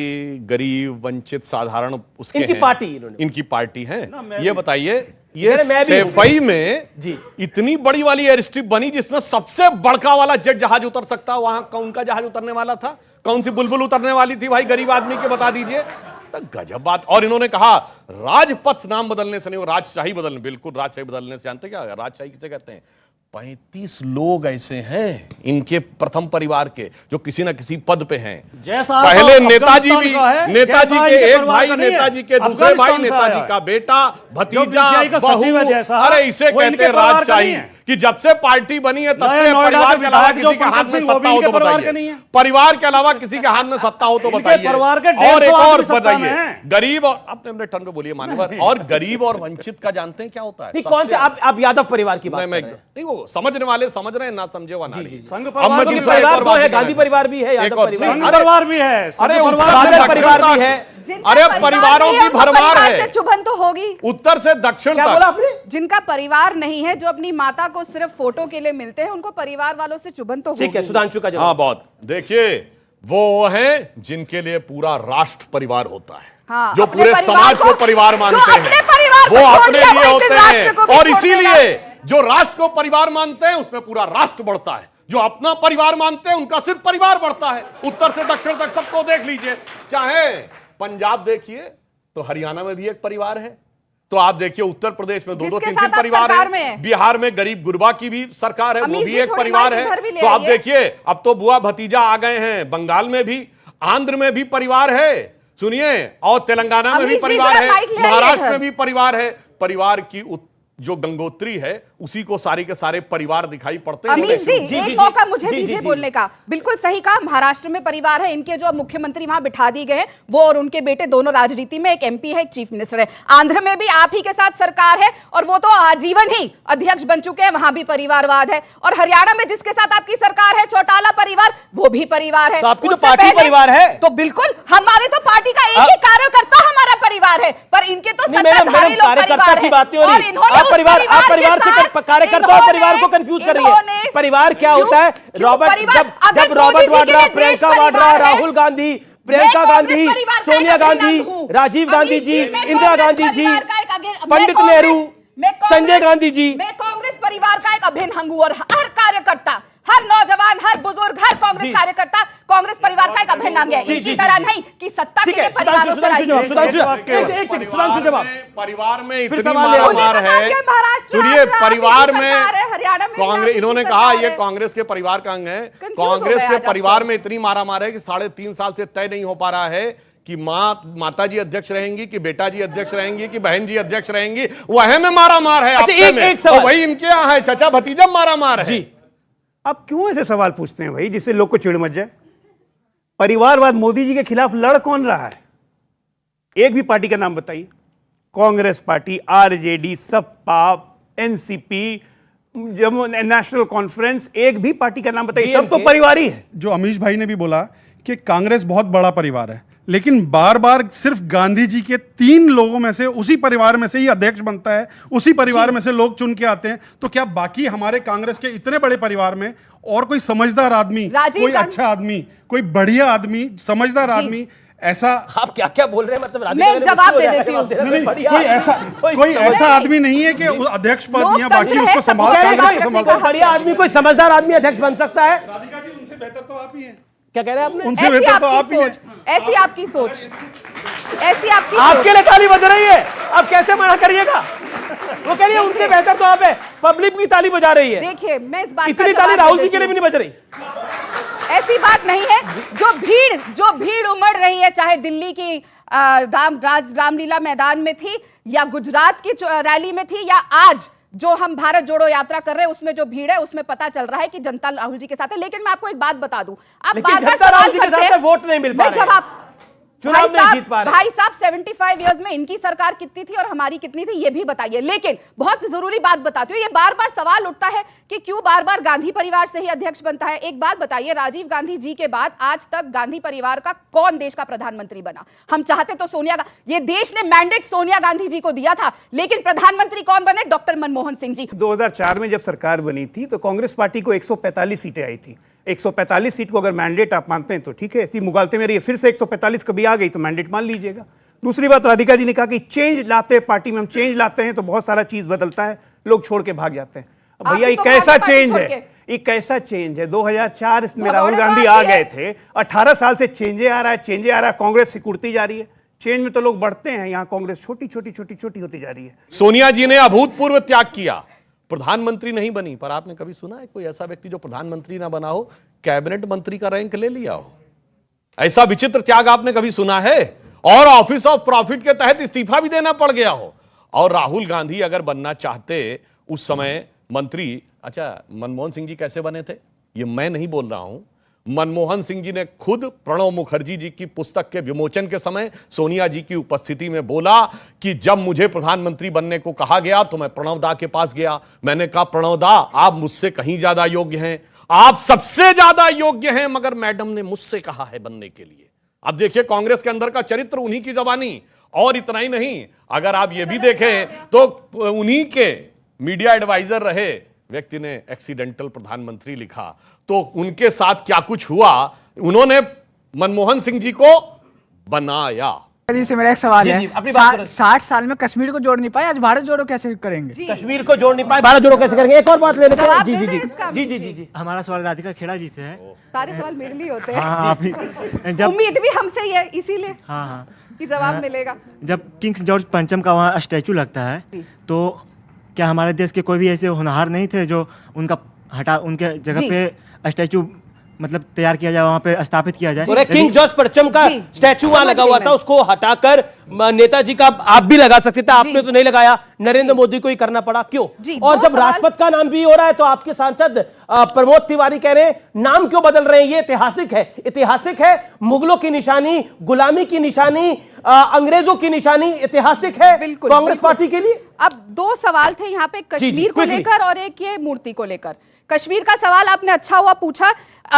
गरीब, वंचित, साधारण उसके इनकी पार्टी है। ये बताइए, ये सैफई में जी इतनी बड़ी वाली एयर स्ट्रिप बनी जिसमें सबसे बड़का वाला जेट जहाज उतर सकता, वहां कौन का जहाज उतरने वाला था? कौन सी बुलबुल उतरने वाली थी भाई गरीब आदमी के, बता दीजिए। तो गजब बात। और इन्होंने कहा राजपथ नाम बदलने से नहीं, वो राजशाही बदलने। बिल्कुल, राजशाही बदलने से जानते क्या राजशाही किसे कहते हैं? 35 लोग ऐसे हैं इनके प्रथम परिवार के जो किसी ना किसी पद पे हैं। जैसा पहले नेताजी भी, नेताजी के एक भाई, नेताजी के दूसरे भाई, नेताजी का बेटा, भतीजा, बहू। अरे इसे कहते हैं राजशाही कि जब से पार्टी बनी है तब से परिवार के अलावा किसी के हाथ में सत्ता हो तो बताइए। परिवार के अलावा किसी के हाथ में सत्ता हो तो बताइए। और एक और बताइए, गरीब और अपने अपने टर्न पे बोलिए मान्यवर, और गरीब और वंचित का जानते हैं क्या होता है? कौन से? आप यादव परिवार की बात कर रहे हैं? नहीं, वो समझने वाले समझ रहे हैं, ना समझे वाला नहीं। संघ अब परिवार मैं तो दूसरा है, एक और परिवार तो बात है, कहना गांधी चाहता हूं। परिवार भी है, एक यादव और- परिवार संघ परिवार भी है, संघ अरे परिवार बादल दक्षिण परिवार भी तक- है। जिनका अरे परिवार परिवारों नहीं है, की उनको भरमार परिवार है, से चुभन तो होगी। उत्तर से दक्षिण क्या बोला तक। आपने? जिनका परिवार नहीं है, जो अपनी माता को सिर्फ फोटो के लिए मिलते हैं, उनको परिवार वालों से चुभन तो ठीक है, होगी। सुधांशु का जवाब। हाँ, बहुत। देखिए, वो हैं जिनके लिए पूरा राष्ट्र परिवार होता है, हाँ, जो अपने पूरे परिवार समाज को परिवार जो मानते अपने हैं, परिवार को वो छोड़ अपने दिया, लिए वो होते इस राष्ट्र हैं। को भी और छोड़ इसीलिए देगा। जो राष्ट्र को परिवार मानते हैं उसमें पूरा राष्ट्र बढ़ता है, जो अपना परिवार मानते हैं उनका सिर्फ परिवार बढ़ता है। उत्तर से दक्षिण तक सबको देख लीजिए, चाहे पंजाब देखिए तो हरियाणा में भी एक परिवार है, तो आप देखिए उत्तर प्रदेश में दो जिसके तीन साथ आप परिवार सरकार में है, हैं। बिहार में गरीब गुरबा की भी सरकार है, वो अमीश भी जी, एक थोड़ी परिवार माइक है। इधर भी ले तो आप आइए। देखिए, अब तो बुआ भतीजा आ गए हैं, बंगाल में भी, आंध्र में भी परिवार है, सुनिए, और तेलंगाना में भी अमीश जी, परिवार जरा है, माइक ले आइए महाराष्ट्र इधर। में भी परिवार है। परिवार की जो गंगोत्री है उसी को सारे के सारे परिवार दिखाई पड़ते हैं। अमीश जी, जी, एक जी, मौका जी, मुझे जी, दीजिए जी, जी। बोलने का। बिल्कुल सही कहा, महाराष्ट्र में परिवार है, इनके जो मुख्यमंत्री वहां बिठा दिए गए हैं, वो और उनके बेटे दोनों राजनीति में, एक एमपी है, एक चीफ मिनिस्टर है। आंध्र में भी आप ही के साथ सरकार है और वो तो आजीवन ही अध्यक्ष बन चुके हैं, वहां भी परिवारवाद है। और हरियाणा में जिसके साथ आपकी सरकार है, चौटाला परिवार, वो भी परिवार है। तो आपकी तो उससे पार्टी पहले- परिवार है। तो बिल्कुल, हमारे तो पार्टी का एक ही कार्यकर्ता हमारा परिवार है, पर इनके तो नहीं, मैडम, सत्ताधारी लोग कार्यकर्ता परिवार की है। बात नहीं हो और रही। इन्होंने आप उस परिवार से के साथ- कार्यकर्ता और परिवार को कंफ्यूज कर रही है। परिवार क्या होता है? रॉबर्ट, जब रॉबर्ट वाड्रा, प्रियंका वाड्रा, राहुल गांधी, प्रियंका गांधी, सोनिया गांधी, राजीव गांधी जी, इंदिरा गांधी जी, पंडित नेहरू, संजय गांधी जी, मैं कांग्रेस परिवार का एक अभिन्न अंग हूं और हर कार्यकर्ता, हर नौजवान, हर बुजुर्ग, हर कांग्रेस कार्यकर्ता कांग्रेस परिवार का एक अभिन्न अंग है। जी, इसी जी, तरह जी, नहीं कि सत्ता के ठीक है, लिए परिवारों से सुधांशु जवाब, सुधांशु जवाब, सुधांशु जवाब। परिवार में फिर इतनी सवाल ले रहा मारामार हूं। है, महाराष्ट्र सुनिए, आंध्र परिवार की में सरकार है, हरियाणा में कांग्रेस, आपकी इन्होंने सरकार कहा है। ये कांग्रेस के परिवार का अंग है। Confuse हो कांग्रेस गए के आज आप परिवार सब। में इतनी मारामार है कि 3.5 साल से तय नहीं हो पा रहा है कि माता जी अध्यक्ष रहेंगी, कि बेटा जी अध्यक्ष रहेंगी, कि बहन जी अध्यक्ष रहेंगी। वह में मारामार है। अच्छा, आपस में। एक सवाल। और वही इनके यहाँ है, चचा भतीजा मारामार है। जी, आप क्यों ऐसे सवाल पूछते हैं भाई, जिससे लोग को चिढ़ मच जाए? परिवारवाद मोदी जी के खिलाफ लड़ कौन रहा है? एक भी पार्टी का नाम बताइए। Congress party, RJD, Sapa, NCP, Jammu national conference, एक भी पार्टी का नाम बताइए। सब तो परिवार ही है। जो अमीश भाई ने भी बोला कि कांग्रेस बहुत बड़ा परिवार है, लेकिन बार बार सिर्फ गांधी जी के 3 लोगों में से, उसी परिवार में से ही अध्यक्ष बनता है, उसी परिवार में से लोग चुन के आते हैं। तो क्या बाकी हमारे कांग्रेस के इतने बड़े परिवार में और कोई समझदार आदमी, कोई अच्छा आदमी, कोई बढ़िया आदमी, समझदार आदमी, ऐसा आप क्या क्या बोल रहे हैं? मतलब मैं जवाब दे देती हूँ। नहीं, कोई ऐसा आदमी नहीं है कि अध्यक्ष पद या बाकी उसको संभाल, कांग्रेस को संभालता है। बढ़िया आदमी, कोई समझदार आदमी अध्यक्ष बन सकता है? राधिका जी, उनसे बेहतर तो आप ही हैं। क्या कह रहे हैं आपने? उनसे बेहतर तो आप ही हैं। ऐसी आपकी सोच, ऐसी आपकी आपके लिए ताली बज रही है, आप कैसे मना करिएगा? वो कह रही है उनसे बेहतर तो आप है, पब्लिक की ताली बजा रही है। देखिए, मैं इस बात का इतनी जवाब ताली दे राहुल जी देती के लिए भी हूँ। नहीं बज रही। ऐसी बात नहीं है। जो भीड़ उमड़ रही है, चाहे दिल्ली की रामलीला मैदान में थी, या गुजरात की रैली में थी, या आज जो हम भारत जोड़ो यात्रा कर रहे हैं, उसमें जो भीड़ है, उसमें पता चल रहा है कि जनता राहुल जी के साथ है। लेकिन मैं आपको एक बात बता दूं, आप लेकिन बार-बार जनता सवाल राहुल जी के करते साथ हैं, है, वोट नहीं मिल पा मैं रहे हैं। जवाब चुनाव नहीं जीत पा रहे। भाई साहब 75 इयर्स में इनकी सरकार कितनी थी और हमारी कितनी थी, ये भी बताइए। लेकिन बहुत जरूरी बात बताती हूँ, ये बार बार सवाल उठता है कि क्यों बार बार गांधी परिवार से ही अध्यक्ष बनता है। एक बात बताइए, राजीव गांधी जी के बाद आज तक गांधी परिवार का कौन देश का प्रधानमंत्री बना? हम चाहते तो सोनिया, ये देश ने मैंडेट सोनिया गांधी जी को दिया था, लेकिन प्रधानमंत्री कौन बने? डॉक्टर मनमोहन सिंह जी। 2004 में जब सरकार बनी थी तो कांग्रेस पार्टी को 145 सीटें आई थी। 145 सीट को अगर मैंडेट आप मानते हैं तो ठीक है, ऐसी मुगालते में रहिए। फिर से 145 कभी आ गई तो मैंडेट मान लीजिएगा। दूसरी बात, राधिका जी ने कहा कि चेंज लाते हैं, पार्टी में हम चेंज लाते हैं तो बहुत सारा चीज बदलता है, लोग छोड़ के भाग जाते हैं। अब भैया ये कैसा चेंज है? ये कैसा चेंज है? 2004 में राहुल गांधी आ गए थे, 18 साल से चेंजे आ रहा है, कांग्रेस सिकुड़ती जा रही है। चेंज में तो लोग बढ़ते हैं, यहाँ कांग्रेस छोटी छोटी होती जा रही है। सोनिया जी ने अभूतपूर्व त्याग किया, प्रधानमंत्री नहीं बनी, पर आपने कभी सुना है कोई ऐसा व्यक्ति जो प्रधानमंत्री ना बना हो, कैबिनेट मंत्री का रैंक ले लिया हो? ऐसा विचित्र त्याग आपने कभी सुना है? और ऑफिस ऑफ प्रॉफिट के तहत इस्तीफा भी देना पड़ गया हो। और राहुल गांधी अगर बनना चाहते उस समय मंत्री, अच्छा मनमोहन सिंह जी कैसे बने थे ये मैं नहीं बोल रहा हूं, मनमोहन सिंह जी ने खुद प्रणब मुखर्जी जी की पुस्तक के विमोचन के समय सोनिया जी की उपस्थिति में बोला कि जब मुझे प्रधानमंत्री बनने को कहा गया तो मैं प्रणब दा के पास गया। मैंने कहा, प्रणब दा, आप मुझसे कहीं ज्यादा योग्य हैं, आप सबसे ज्यादा योग्य हैं, मगर मैडम ने मुझसे कहा है बनने के लिए। अब देखिए कांग्रेस के अंदर का चरित्र, उन्हीं की जबानी। और इतना ही नहीं, अगर आप ये भी देखें तो उन्हीं के मीडिया एडवाइजर रहे व्यक्ति ने एक्सीडेंटल प्रधानमंत्री लिखा। तो उनके साथ क्या कुछ हुआ, उन्होंने मनमोहन सिंह जी को बनाया। से मेरा एक सवाल है, 60 साल में कश्मीर को जोड़ नहीं पाए, आज भारत जोड़ो कैसे करेंगे? कश्मीर को जोड़ नहीं पाए, भारत जोड़ो कैसे करेंगे? एक और बात ले लेते हैं। जी जी जी जी जी जी जी हमारा सवाल राधिका खेड़ा जी से है। सारे सवाल मेरे लिए होते हैं। हाँ, जब उम्मीद भी हमसे ही है, इसीलिए हाँ कि जवाब मिलेगा। जब किंग्स जॉर्ज पंचम का वहाँ स्टैचू लगता है, तो क्या हमारे देश के कोई भी ऐसे होनहार नहीं थे जो उनके जगह पे स्टैचू मतलब तैयार किया जाए, वहां पे स्थापित किया जाए? किंग जॉर्ज परचम का स्टैचू वहां लगा हुआ था, उसको हटाकर नेताजी का आप भी लगा सकते थे, आपने तो नहीं लगाया, नरेंद्र मोदी को ही करना पड़ा, क्यों? और जब राजपथ का नाम भी हो रहा है तो आपके सांसद प्रमोद तिवारी कह रहे हैं नाम क्यों बदल रहे हैं, ये ऐतिहासिक है। ऐतिहासिक है, मुगलों की निशानी, गुलामी की निशानी, अंग्रेजों की निशानी ऐतिहासिक है कांग्रेस पार्टी के लिए। अब दो सवाल थे यहाँ पे, कश्मीर को लेकर और एक ये मूर्ति को लेकर। कश्मीर का सवाल आपने अच्छा हुआ पूछा,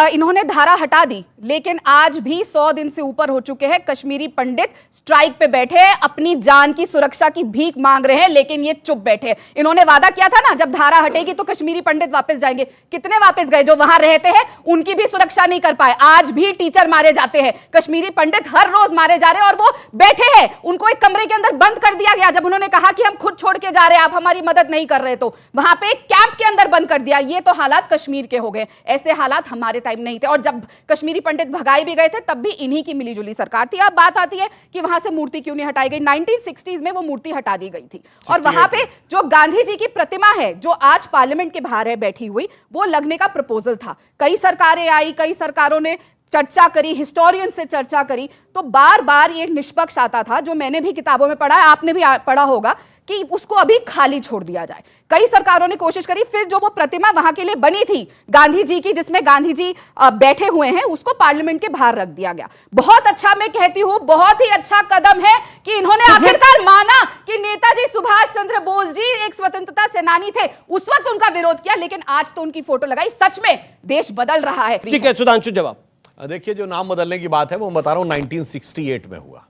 इन्होंने धारा हटा दी, लेकिन आज भी 100 दिन से ऊपर हो चुके हैं, कश्मीरी पंडित स्ट्राइक पे बैठे हैं, अपनी जान की सुरक्षा की भीख मांग रहे हैं, लेकिन ये चुप बैठे हैं। इन्होंने वादा किया था ना, जब धारा हटेगी तो कश्मीरी पंडित वापस जाएंगे। कितने वापस गए? जो वहां रहते हैं उनकी भी सुरक्षा नहीं कर पाए। आज भी टीचर मारे जाते हैं, कश्मीरी पंडित हर रोज मारे जा रहे हैं, और वो बैठे हैं, उनको एक कमरे के अंदर बंद कर दिया गया। जब उन्होंने कहा कि हम खुद छोड़ के जा रहे हैं, आप हमारी मदद नहीं कर रहे, तो वहां पे एक कैंप के अंदर बंद कर दिया। ये तो हालात कश्मीर के हो गए, ऐसे हालात हमारे टाइम नहीं थे। और जब कश्मीरी पंडित भगाए भी गए थे तब भी इन्हीं की मिलीजुली सरकार थी। अब बात आती है कि वहां से मूर्ति क्यों नहीं हटाई गई। 1960s में वो मूर्ति हटा दी गई थी, और वहां पे जो गांधी जी की प्रतिमा है जो आज पार्लियामेंट के बाहर है बैठी हुई, वो लगने का प्रपोजल था। कई सरकारें आई, कई सरकारों ने चर्चा करी, हिस्टोरियन से चर्चा करी, तो बार बार ये निष्पक्ष आता था, जो मैंने भी किताबों में पढ़ा है, आपने भी पढ़ा होगा, कि उसको अभी खाली छोड़ दिया जाए। कई सरकारों ने कोशिश करी, फिर जो वो प्रतिमा वहां के लिए बनी थी गांधी जी की, जिसमें गांधी जी बैठे हुए हैं, उसको पार्लियामेंट के बाहर रख दिया गया। बहुत अच्छा, मैं कहती हूं बहुत ही अच्छा कदम है कि इन्होंने आखिरकार माना कि नेताजी सुभाष चंद्र बोस जी एक स्वतंत्रता सेनानी थे, उस वक्त उनका विरोध किया, लेकिन आज तो उनकी फोटो लगाई। सच में देश बदल रहा है। ठीक है सुधांशु, जवाब देखिए, जो नाम बदलने की बात है वो बता रहा हूं 1968 में हुआ,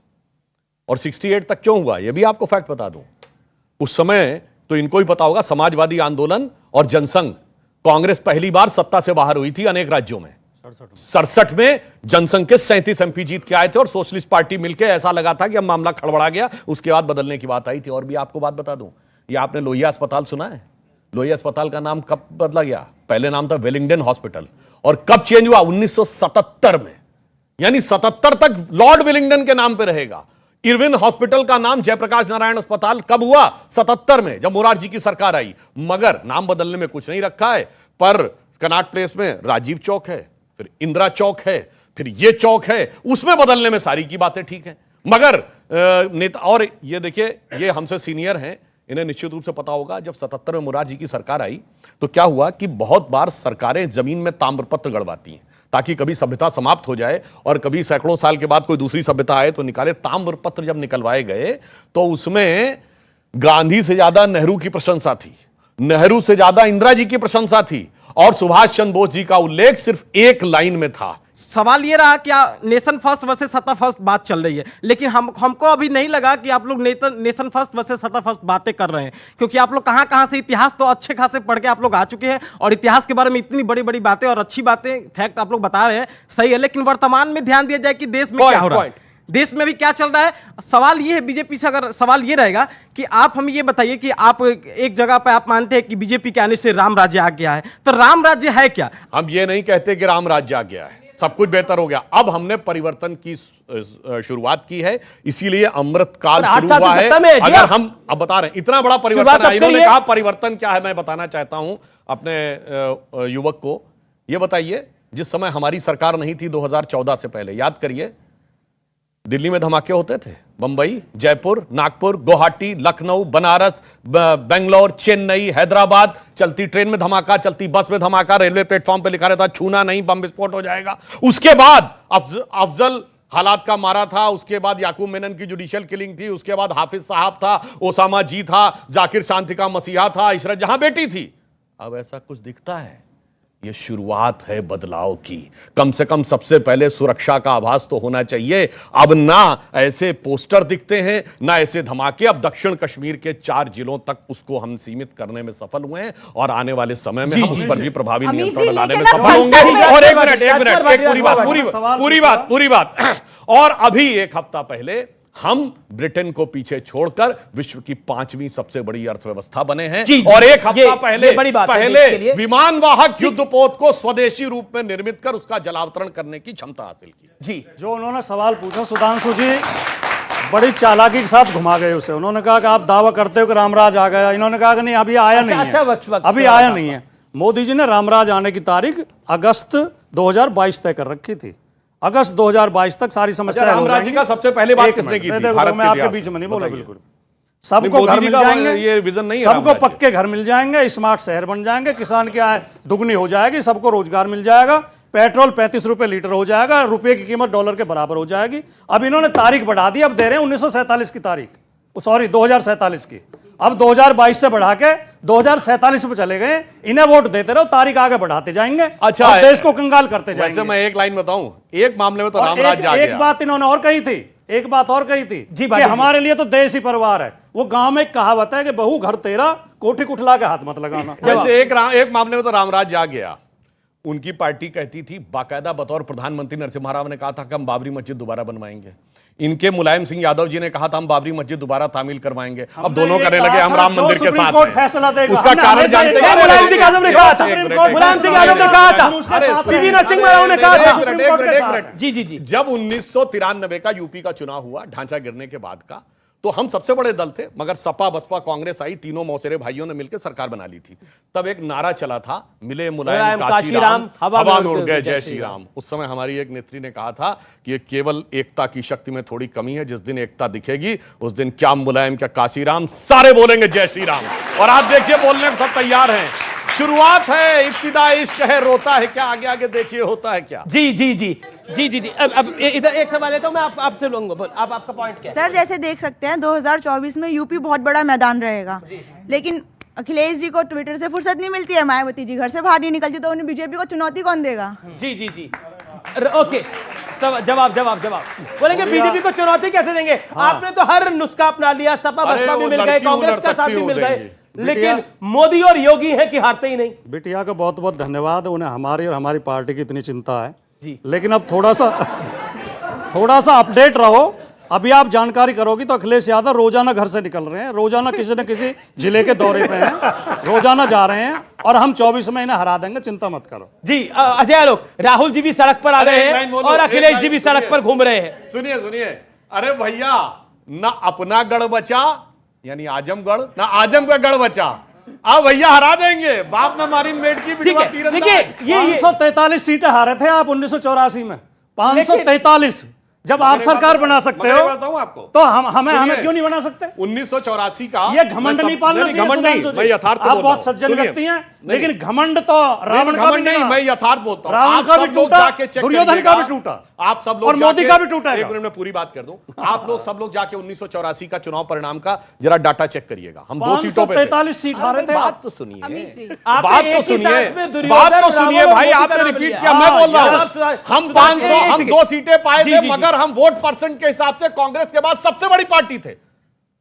और 68 तक क्यों हुआ ये भी आपको फैक्ट बता दूं। उस समय तो इनको ही पता होगा, समाजवादी आंदोलन और जनसंघ, कांग्रेस पहली बार सत्ता से बाहर हुई थी अनेक राज्यों में। 67 में जनसंघ के 37 MP जीत के आए थे, और सोशलिस्ट पार्टी मिलकर ऐसा लगा था कि अब मामला खड़बड़ा गया, उसके बाद बदलने की बात आई थी। और भी आपको बात बता दूं, ये आपने लोहिया अस्पताल सुना है? लोहिया अस्पताल का नाम कब बदला गया? पहले नाम था वेलिंगडन हॉस्पिटल, और कब चेंज हुआ? 1977 में, यानी 77 तक लॉर्ड वेलिंगडन के नाम पे रहेगा। इरविन हॉस्पिटल का नाम जयप्रकाश नारायण अस्पताल कब हुआ? 77 में, जब मोरारजी की सरकार आई। मगर नाम बदलने में कुछ नहीं रखा है, पर कनॉट प्लेस में राजीव चौक है, फिर इंदिरा चौक है, फिर ये चौक है, उसमें बदलने में सारी की बातें ठीक है। मगर नेता, और ये देखिए, ये हमसे सीनियर हैं, इन्हें निश्चित रूप से पता होगा, जब 77 में मोरारजी की सरकार आई तो क्या हुआ कि बहुत बार सरकारें जमीन में ताम्रपत्र गड़वाती हैं ताकि कभी सभ्यता समाप्त हो जाए, और कभी सैकड़ों साल के बाद कोई दूसरी सभ्यता आए तो निकाले। ताम्रपत्र जब निकलवाए गए तो उसमें गांधी से ज्यादा नेहरू की प्रशंसा थी, नेहरू से ज्यादा इंदिरा जी की प्रशंसा थी, और सुभाष चंद्र बोस जी का उल्लेख सिर्फ एक लाइन में था। सवाल ये रहा क्या नेशन फर्स्ट वर्सेस सत्ता फर्स्ट बात चल रही है, लेकिन हमको अभी नहीं लगा कि आप लोग नेशन फर्स्ट वर्सेस सत्ता फर्स्ट बातें कर रहे हैं, क्योंकि आप लोग कहां से इतिहास तो अच्छे खासे पढ़ के आप लोग आ चुके हैं, और इतिहास के बारे में इतनी बड़ी बड़ी बातें और अच्छी बातें फैक्ट आप लोग बता रहे हैं, सही है, लेकिन वर्तमान में ध्यान दिया जाए कि देश में क्या हो रहा है, देश में भी क्या चल रहा है। सवाल ये है बीजेपी से, अगर सवाल ये रहेगा कि आप हमें ये बताइए कि आप एक जगह पे आप मानते हैं कि बीजेपी के आने से राम राज्य आ गया है, तो राम राज्य है क्या? हम ये नहीं कहते कि राम राज्य आ गया है, सब कुछ बेहतर हो गया। अब हमने परिवर्तन की शुरुआत की है, इसीलिए अमृत काल शुरू हुआ है। अगर हम अब बता रहे हैं इतना बड़ा परिवर्तन है, इन्होंने कहा परिवर्तन क्या है, मैं बताना चाहता हूं अपने युवक को। ये बताइए, जिस समय हमारी सरकार नहीं थी 2014 से पहले, याद करिए, दिल्ली में धमाके होते थे, बंबई, जयपुर, नागपुर, गुवाहाटी, लखनऊ, बनारस, बेंगलोर, चेन्नई, हैदराबाद, चलती ट्रेन में धमाका, चलती बस में धमाका, रेलवे प्लेटफॉर्म पे लिखा रहता छूना नहीं, बम विस्फोट हो जाएगा। उसके बाद अफजल हालात का मारा था, उसके बाद याकूब मेनन की जुडिशियल किलिंग थी, उसके बाद हाफिज साहब था, ओसामा जी था, जाकिर शांति का मसीहा था, इशरत जहां बेटी थी। अब ऐसा कुछ दिखता है? ये शुरुआत है बदलाव की। कम से कम सबसे पहले सुरक्षा का आभास तो होना चाहिए। अब ना ऐसे पोस्टर दिखते हैं, ना ऐसे धमाके। अब दक्षिण कश्मीर के 4 जिलों तक उसको हम सीमित करने में सफल हुए हैं और आने वाले समय में हम उस पर भी प्रभावी नियंत्रण लाने में सफल होंगे। और एक मिनट, पूरी बात। और अभी एक हफ्ता पहले हम ब्रिटेन को पीछे छोड़कर विश्व की 5वीं सबसे बड़ी अर्थव्यवस्था बने हैं। और एक हफ्ता पहले विमान वाहक युद्धपोत को स्वदेशी रूप में निर्मित कर उसका जलावतरण करने की क्षमता हासिल की। जी, जो उन्होंने सवाल पूछा सुधांशु जी, बड़ी चालाकी के साथ घुमा गए उसे। उन्होंने कहा कि आप दावा करते हो कि रामराज आ गया, इन्होंने कहा कि नहीं, अभी आया नहीं है, अभी आया नहीं है। मोदी जी ने रामराज आने की तारीख अगस्त 2022 तय कर रखी थी। अगस्त 2022 तक सारी समस्या रामराज जी का सबसे पहले बात किसने की थी? भारत मैं आपके बीच में नहीं बोला। बिल्कुल सबको घर मिल जाएंगे, ये विजन नहीं है, सबको पक्के घर मिल जाएंगे, स्मार्ट शहर बन जाएंगे, किसान की आय दुगनी हो जाएगी, सबको रोजगार मिल जाएगा, पेट्रोल 35 रुपए लीटर हो जाएगा, रुपए की कीमत डॉलर के बराबर हो जाएगी। अब इन्होंने तारीख बढ़ा दी, अब दे रहे हैं 1947 की तारीख, सॉरी 2047 की। अब 2022 से बढ़ा के 2047 पे चले गए। इन्हें वोट देते रहो, तारीख आगे बढ़ाते जाएंगे। अच्छा, और देश को कंगाल करते जाएंगे। वैसे मैं एक लाइन बताऊं, एक मामले में तो रामराज आ गया। एक बात इन्होंने और कही थी, एक बात और कही थी कि हमारे लिए तो देश ही परिवार है। वो गांव में एक कहावत है कि बहू घर तेरा, कोठी कुठला के हाथ मत लगाना। वैसे एक मामले में तो रामराज आ गया। उनकी पार्टी कहती थी, बाकायदा बतौर प्रधानमंत्री नरसिम्हा राव ने कहा था कि हम बाबरी मस्जिद दोबारा बनवाएंगे। इनके मुलायम सिंह यादव जी ने कहा था हम बाबरी मस्जिद दोबारा तामील करवाएंगे। अब दोनों करने लगे हम राम मंदिर के साथ हैं। उसका कारण जानते हैं? मुलायम सिंह यादव ने कहा था, मुलायम सिंह यादव ने कहा था, पीवी नरसिम्हा राव ने कहा था। एक मिनट, जी। जब 1993 का यूपी का चुनाव हुआ, ढांचा गिरने के बाद का, तो हम सबसे बड़े दल थे, मगर सपा बसपा कांग्रेस आई, तीनों मौसेरे भाइयों ने मिलकर सरकार बना ली थी। तब एक नारा चला था, मिले मुलायम काशीराम, हवा में उड़ गए जय श्री राम। उस समय हमारी एक नेत्री ने कहा था कि ये केवल एकता की शक्ति में थोड़ी कमी है, जिस दिन एकता दिखेगी उस दिन क्या मुलायम क्या काशीराम, सारे बोलेंगे जय श्री राम। और आप देखिए, बोलने में सब तैयार हैं। शुरुआत है, इब्तिदा इश्क है, रोता है क्या, आगे आगे देखिए होता है क्या। जी। अब इधर एक सवाल है तो मैं आपसे लूंगा, आप आपका पॉइंट क्या है? सर, जैसे देख सकते हैं 2024 में यूपी बहुत बड़ा मैदान रहेगा, लेकिन अखिलेश जी को ट्विटर से फुर्सत नहीं मिलती है, मायावती जी घर से बाहर नहीं निकलती, तो उन्हें बीजेपी को चुनौती कौन देगा? जी। ओके, जवाब बोलेंगे बीजेपी को चुनौती कैसे देंगे? आपने तो हर नुस्खा अपना लिया, सपा बसपा भी मिल गए, कांग्रेस का साथ भी मिल गए, लेकिन मोदी और योगी हैं कि हारते ही नहीं। बिटिया का बहुत बहुत धन्यवाद, उन्हें हमारी और हमारी पार्टी की इतनी चिंता है जी। लेकिन अब थोड़ा सा अपडेट रहो। अभी आप जानकारी करोगी तो अखिलेश यादव रोजाना घर से निकल रहे हैं, रोजाना किसी न किसी जिले के दौरे पे हैं, रोजाना जा रहे हैं, और हम 24 में इन्हें हरा देंगे, चिंता मत करो जी। अजय आलोक, राहुल जी भी सड़क पर आ गए हैं और अखिलेश जी भी सड़क पर घूम रहे हैं। सुनिए, अरे भैया, ना अपना गढ़ बचा यानी आजमगढ़, ना आजम का गढ़ बचा। अब भैया हरा देंगे, बाप न मारी मेट की बिटवा तीरंदाज। 543 सीटें हारे थे आप 1984 में, 543। जब आप सरकार बना सकते हो आपको, तो हमें क्यों नहीं बना सकते? 1984 का ये घमंड नहीं पालना चाहिए। घमंड नहीं, मैं यथार्थ आप बहुत सज्जन व्यक्ति हैं, लेकिन घमंड तो रावण का भी नहीं, मैं यथार्थ बोलता हूं। रावण का भी टूटा, दुर्योधन का भी टूटा, आप सब लोग, और मोदी का भी टूटा। एक मिनट में पूरी बात कर दूं। आप लोग सब लोग जाके 1984 का चुनाव परिणाम का जरा डाटा चेक करिएगा। हम 2 सीटों पे 543 सीट हारे थे। बात तो सुनिए भाई, आपने रिपीट किया, मैं बोल रहा हूं। हम 2 सीटें पाए थे, मगर हम वोट परसेंट के हिसाब से कांग्रेस के बाद सबसे बड़ी पार्टी थे।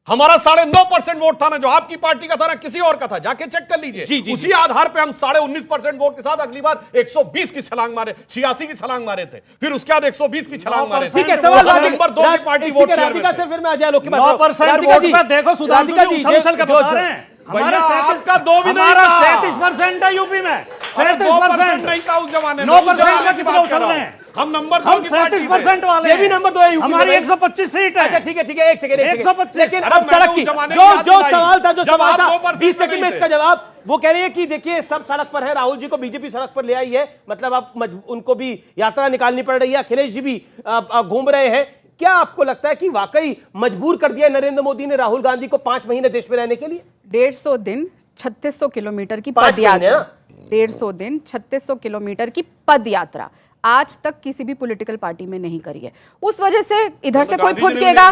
हमारा 9.5% वोट था ना, जो आपकी पार्टी का था ना किसी और का था, जाके चेक कर लीजिए। उसी आधार पे हम 19.5% वोट के साथ अगली बार 120 की छलांग मारे, 86 की छलांग मारे थे, फिर उसके बाद 120 की छलांग मारे थे। ठीक है, सवाल नंबर 2 की पार्टी वोट शेयर में थे। फिर मैं अजय आलोक की बात 9% वोट में देखो, सुधांशु जी उछल के बता रहे हैं। हमारा आपका 2 भी नहीं था, 37% है यूपी में, 37% नहीं था उस जमाने में। 9% में कितना उछल रहे हैं? हम नंबर 2 की पार्टी 37% वाले, ये भी नंबर 2 है। हमारी 125 सीट है। अच्छा ठीक है, एक सेकंड 125। लेकिन अब सड़क की जो सवाल था 20 सेकंड में इसका जवाब, वो कह रही है कि देखिए सब सड़क पर है, राहुल जी को बीजेपी सड़क पर ले आई है, मतलब अब उनको भी यात्रा निकालनी पड़ रही है, अखिलेश जी भी घूम रहे हैं, क्या आपको लगता है कि वाकई मजबूर कर दिया नरेंद्र मोदी ने राहुल गांधी को 5 महीने देश में रहने के लिए? 150 दिन 3600 किलोमीटर की 5 पद यात्रा, महीने, 150 दिन 3600 किलोमीटर की पद यात्रा आज तक किसी भी पॉलिटिकल पार्टी में नहीं करी है। उस वजह से इधर से कोई फुदकेगा,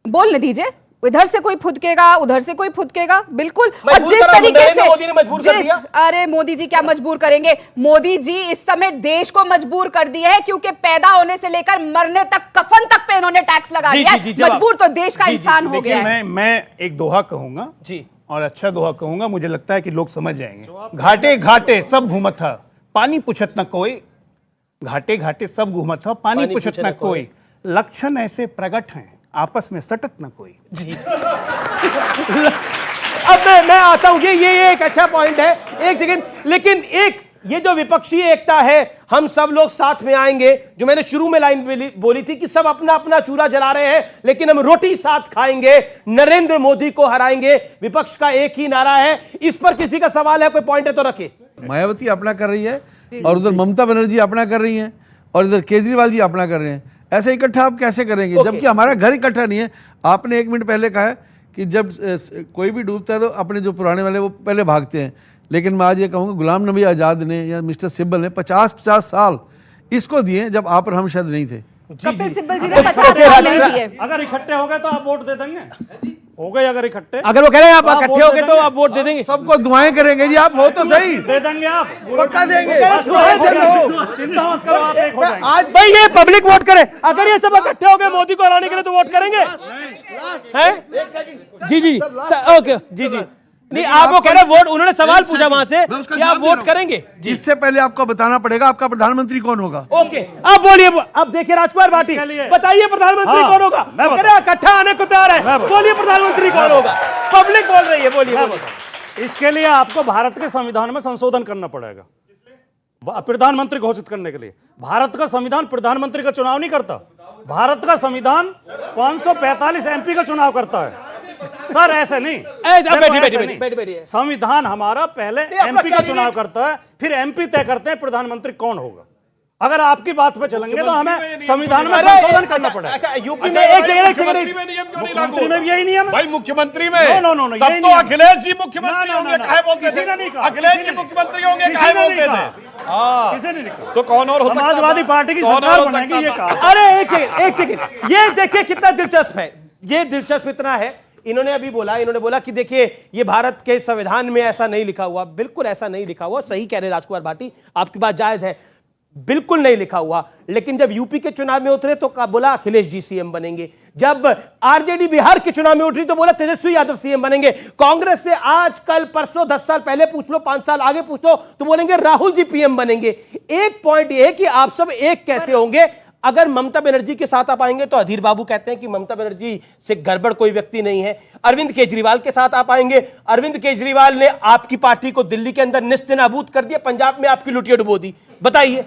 बोलने दीजिए, इधर से कोई फुदकेगा, उधर से कोई फुदकेगा, बिल्कुल। और जिस तरीके से मोदी ने मजबूर कर दिया। अरे मोदी जी क्या मजबूर करेंगे? मोदी जी इस समय देश को मजबूर कर दिया है, क्योंकि पैदा होने से लेकर मरने तक, कफन तक पे इन्होंने टैक्स लगा दिया है। मजबूर तो देश का इंसान हो गया है। मैं एक दोहा कहूंगा जी, और अच्छा दोहा कहूंगा, मुझे लगता है कि लोग समझ जाएंगे। घाटे घाटे सब घूमत था, पानी पूछत न कोई। घाटे घाटे सब घूमत था, पानी पूछत न कोई। लक्षण ऐसे प्रकट हैं, आपस में सटत न कोई। जी अब मैं आता हूं, ये एक अच्छा पॉइंट है, एक सेकंड। लेकिन एक ये जो विपक्षी एकता है, हम सब लोग साथ में आएंगे, जो मैंने शुरू में लाइन बोली थी कि सब अपना अपना चूल्हा जला रहे हैं, लेकिन हम रोटी साथ खाएंगे, नरेंद्र मोदी को हराएंगे। विपक्ष का एक ही नारा है, इस पर किसी का सवाल है, कोई पॉइंट है तो रखे। मायावती अपना कर रही है और उधर ममता बनर्जी अपना कर रही हैं और इधर केजरीवाल जी अपना कर रहे हैं। ऐसे इकट्ठा आप कैसे करेंगे? जबकि हमारा घर इकट्ठा नहीं है। आपने 1 मिनट पहले कहा है कि जब कोई भी डूबता है तो अपने जो पुराने वाले वो पहले भागते हैं, लेकिन मैं आज ये कहूँगा गुलाम नबी आज़ाद ने या मिस्टर सिब्बल ने 50-50 साल इसको दिए जब आप और हम शायद नहीं थे। कपिल सिब्बल जी ने 50 साल नहीं दिए। अगर इकट्ठे हो गए तो आप वोट दे देंगे? हो गए अगर इकट्ठे, अगर वो कह रहे हैं आप इकट्ठे हो गए तो आप वोट दे देंगे? सबको दुआएं करेंगे जी, आप हो तो सही, दे देंगे आप, पक्का देंगे। चिंता मत करो, आप एक हो जाएंगे। आज भाई ये पब्लिक वोट करे, अगर ये सब इकट्ठे हो गए मोदी को हराने के लिए तो वोट करेंगे? जी जी ओके जी जी नहीं, आप वो कह रहे वोट, उन्होंने सवाल पूछा वहां से कि आप वोट करेंगे। इससे पहले आपको बताना पड़ेगा आपका प्रधानमंत्री कौन होगा। ओके अब बोलिए, अब देखिए राजकुमार भाटी बताइए प्रधानमंत्री कौन होगा? इकट्ठा आने को तैयार है, बोलिए प्रधानमंत्री कौन होगा? पब्लिक बोल रही है, बोलिए। इसके लिए आपको भारत के संविधान में संशोधन करना पड़ेगा प्रधानमंत्री घोषित करने के लिए। भारत का संविधान प्रधानमंत्री का चुनाव नहीं करता, भारत का संविधान 545 MP का चुनाव करता है। सर ऐसे नहीं, संविधान हमारा पहले MP का चुनाव करता है, फिर MP तय करते हैं प्रधानमंत्री कौन होगा। अगर आपकी बात पे चलेंगे तो हमें संविधान में संशोधन करना पड़ेगा। यूपी में एक मुख्यमंत्री में यही नियम है भाई, मुख्यमंत्री में नो तब तो अखिलेश जी मुख्यमंत्री होंगे, काहे बोलते थे? अखिलेश जी मुख्यमंत्री होंगे, काहे बोलते थे? किसी ने नहीं कहा। तो कौन और हो सकता? समाजवादी पार्टी की सरकार बनेगी, ये कहा। अरे एक सेकंड, ये देखिए कितना दिलचस्प है, ये दिलचस्प इतना है। इन्होंने बोला कि देखिए ये भारत के संविधान में ऐसा नहीं लिखा हुआ। बिल्कुल ऐसा नहीं लिखा हुआ, सही कह रहे राजकुमार भाटी, आपकी बात जायज है, बिल्कुल नहीं लिखा हुआ। लेकिन जब यूपी के चुनाव में उतरे तो बोला अखिलेश जी सीएम बनेंगे, जब आरजेडी बिहार के चुनाव में उतरी तो बोला तेजस्वी यादव सीएम बनेंगे। कांग्रेस से आज कल परसों 10 साल पहले पूछ लो, 5 साल आगे पूछ लो तो बोलेंगे राहुल जी पीएम बनेंगे। एक पॉइंट यह है कि आप सब एक कैसे होंगे? अगर ममता बनर्जी के साथ आप आएंगे तो अधीर बाबू कहते हैं कि ममता बनर्जी से गड़बड़ कोई व्यक्ति नहीं है। अरविंद केजरीवाल के साथ आप आएंगे, अरविंद केजरीवाल ने आपकी पार्टी को दिल्ली के अंदर निस्तेनाबूद कर दिया, पंजाब में आपकी लुटिया डुबो दी। बताइए।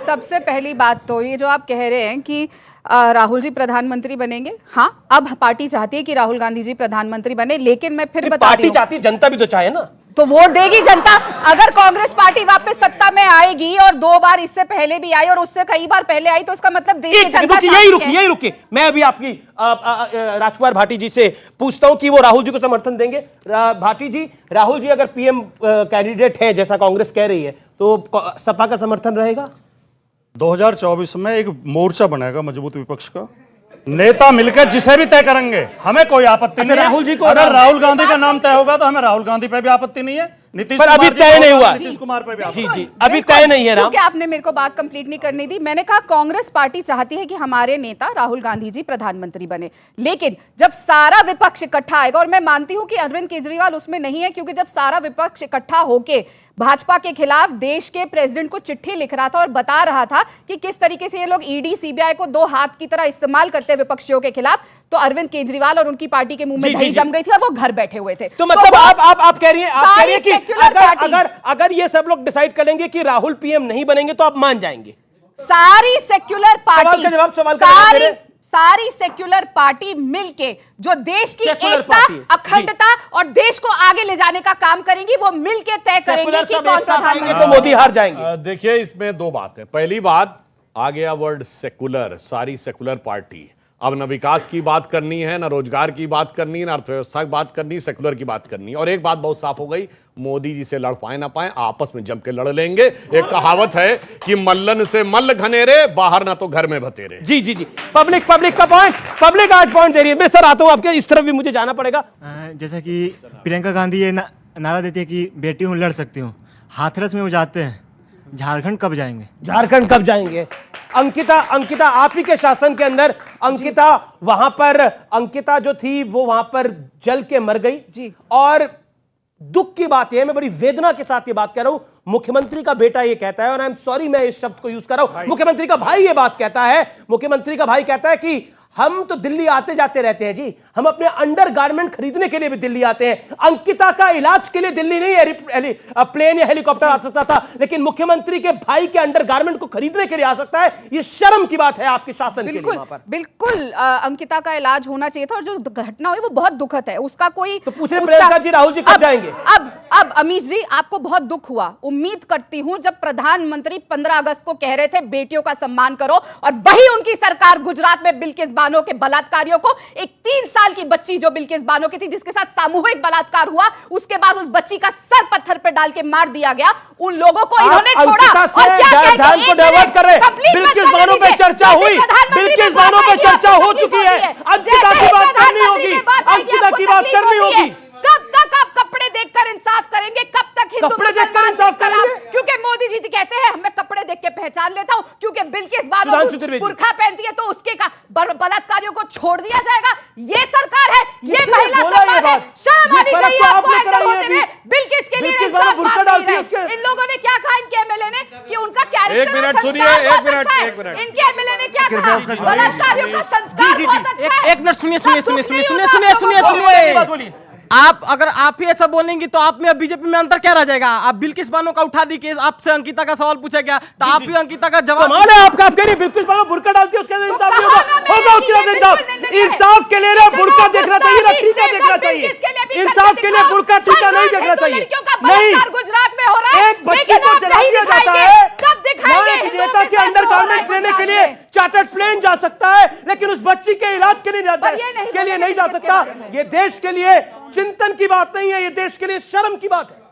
सबसे पहली बात तो ये जो आप कह रहे हैं कि राहुल जी प्रधानमंत्री बनेंगे, हाँ अब पार्टी चाहती है कि राहुल गांधी जी प्रधानमंत्री बने, लेकिन मैं फिर बता रही हूं, पार्टी चाहती, जनता भी तो चाहे ना, तो वोट देगी जनता। अगर कांग्रेस पार्टी वापस सत्ता में आएगी और 2 बार इससे पहले भी आई और उससे कई बार पहले आई, तो इसका मतलब देश की जनता यही रुकी। मैं अभी आपकी राजकुमार भाटी जी से पूछता हूं कि वो राहुल जी को समर्थन देंगे। भाटी जी, राहुल जी अगर पीएम कैंडिडेट है जैसा कांग्रेस कह रही है तो सपा का समर्थन रहेगा? 2024 में एक मोर्चा बनेगा मजबूत विपक्ष का, नेता मिलकर जिसे भी तय करेंगे, हमें कोई आपत्ति नहीं है। राहुल जी को, अगर राहुल गांधी का नाम तय होगा तो हमें राहुल गांधी पे भी आपत्ति नहीं है, नीतीश पर अभी तय नहीं हुआ, नीतीश कुमार पे भी जी जी अभी तय नहीं है। क्योंकि आपने मेरे को बात कंप्लीट नहीं करनी दी। मैंने कहा कांग्रेस पार्टी चाहती है कि हमारे नेता राहुल गांधी जी प्रधानमंत्री बने, लेकिन जब सारा विपक्ष इकट्ठा आएगा, और मैं मानती हूं कि अरविंद केजरीवाल उसमें नहीं है, क्योंकि जब सारा विपक्ष इकट्ठा होके भाजपा के खिलाफ देश के प्रेसिडेंट को चिट्ठी लिख रहा था और बता रहा था कि किस तरीके से ये लोग ईडी सीबीआई को 2 हाथ की तरह इस्तेमाल करते हैं विपक्षियों के खिलाफ, तो अरविंद केजरीवाल और उनकी पार्टी के मुंह में दही जम गई थी और वो घर बैठे हुए थे। तो मतलब आप कह रही हैं कि अगर ये सब लोग डिसाइड करेंगे कि राहुल पीएम नहीं बनेंगे तो आप मान जाएंगे? सारी सेक्युलर पार्टी, सवाल सारी सेक्युलर पार्टी मिलके जो देश की एकता, अखंडता और देश को आगे ले जाने का काम करेंगी, वो मिलके तय करेंगे कि कौन प्रधानमंत्री। तो मोदी हार जाएंगे। देखिए इसमें 2 बात है। पहली बात आ गया वर्ड सेकुलर, सारी सेकुलर पार्टी। अब न विकास की बात करनी है, न रोजगार की बात करनी है, न अर्थव्यवस्था की बात करनी, सेकुलर की बात करनी है। और एक बात बहुत साफ हो गई, मोदी जी से लड़ पाए ना पाए, आपस में जम के लड़ लेंगे। एक कहावत है कि मल्लन से मल्ल घनेरे, बाहर ना तो घर में भतेरे। जी जी जी, पब्लिक का पॉइंट, पब्लिक आज पॉइंट दे रही है। मैं सर आता हूं आपके, इस तरफ भी मुझे जाना पड़ेगा। जैसा कि प्रियंका गांधी ये नारा देती है कि बेटी हूँ लड़ सकती हूँ, हाथरस में वो जाते हैं, झारखंड कब जाएंगे? झारखंड कब जाएंगे? अंकिता आप ही के शासन के अंदर अंकिता वहां पर, अंकिता जो थी वो वहां पर जल के मर गई जी। और दुख की बात यह है, मैं बड़ी वेदना के साथ ये बात कह रहा हूं, मुख्यमंत्री का बेटा ये कहता है, और आई एम सॉरी मैं इस शब्द को यूज कर रहा हूं, मुख्यमंत्री का भाई ये बात कहता है, मुख्यमंत्री का भाई कहता है कि हम तो दिल्ली आते जाते रहते हैं जी, हम अपने अंडरगारमेंट खरीदने के लिए भी दिल्ली आते हैं। अंकिता का इलाज के लिए दिल्ली नहीं प्लेन या हेलीकॉप्टर आ सकता था, लेकिन मुख्यमंत्री के भाई के अंडरगारमेंट को खरीदने के लिए आ सकता है। ये शर्म की बात है आपके शासन के लिए। वहां पर बिल्कुल अंकिता का इलाज होना चाहिए था, और जो घटना हुई वो बहुत दुखद है। उसका कोई तो पूछ रहे प्रियंका जी राहुल जी कब जाएंगे? अब अमीश जी आपको बहुत दुख हुआ। उम्मीद करती हूं जब प्रधानमंत्री 15 अगस्त को कह रहे थे बेटियों का सम्मान करो, और वही उनकी सरकार गुजरात में बिल्किस बानो के बलात्कारियों को, एक 3 साल की बच्ची जो बिल्किस बानो की थी, जिसके साथ सामूहिक बलात्कार हुआ, उसके बाद उस बच्ची का सर पत्थर पे डाल के मार दिया गया, उन लोगों को इन्होंने छोड़ा। और क्या ध्यान को डाइवर्ट कर रहे, बिल्किस बानो पे चर्चा हुई, बिल्किस बानो पे चर्चा हो चुकी है, अंकिता की बात करनी होगी, अंकिता की बात करनी होगी। कब तक आप कपड़े देखकर इंसाफ करेंगे? कब तक हिंदू कपड़े देखकर इंसाफ करेंगे? क्योंकि मोदी जी कहते हैं मैं कपड़े देख के पहचान लेता हूं, क्योंकि बिल्किस बानो बुर्का पहनती है तो उसके बलात्कारियों को छोड़ दिया जाएगा। ये सरकार है, ये महिला सरकार है, शर्म आनी चाहिए आपको ऐसा होते हुए। बिल्किस के लिए बुर्का डालती है, इन लोगों ने क्या कहा इनके एमएलए ने कि उनका कैरेक्टर, एक मिनट सुनिए, एक मिनट इनके एमएलए ने क्या कहा? बलात्कारियों का संस्कार बहुत अच्छा है। एक मिनट सुनिए। आप अगर आप ही ऐसा बोलेंगी तो आप में बीजेपी में अंतर क्या रह जाएगा? आप बिल्किस बानो का उठा दी केस, आपसे अंकिता का सवाल पूछा गया तो आप भी अंकिता का जवाब। कमाल है आपका, आप कह रही बिल्किस बानो बुर्का डालती है, उसके अंदर इंसाफ नहीं होगा उसके अंदर इंसाफ के लिए बुर्का देखना चाहिए ना टीका देखना चाहिए? इंसाफ के लिए बुर्का टीका नहीं देखना चाहिए। नहीं, गुजरात में हो रहा है, एक बच्ची को जला दिया जाता है, एक नेता के अंडरगारमेंट्स लेने के लिए चार्टर्ड प्लेन जा सकता है, लेकिन उस बच्ची के इलाज के लिए नहीं जा सकता। ये देश के लिए चिंतन की बात नहीं है, ये देश के लिए शर्म की बात है।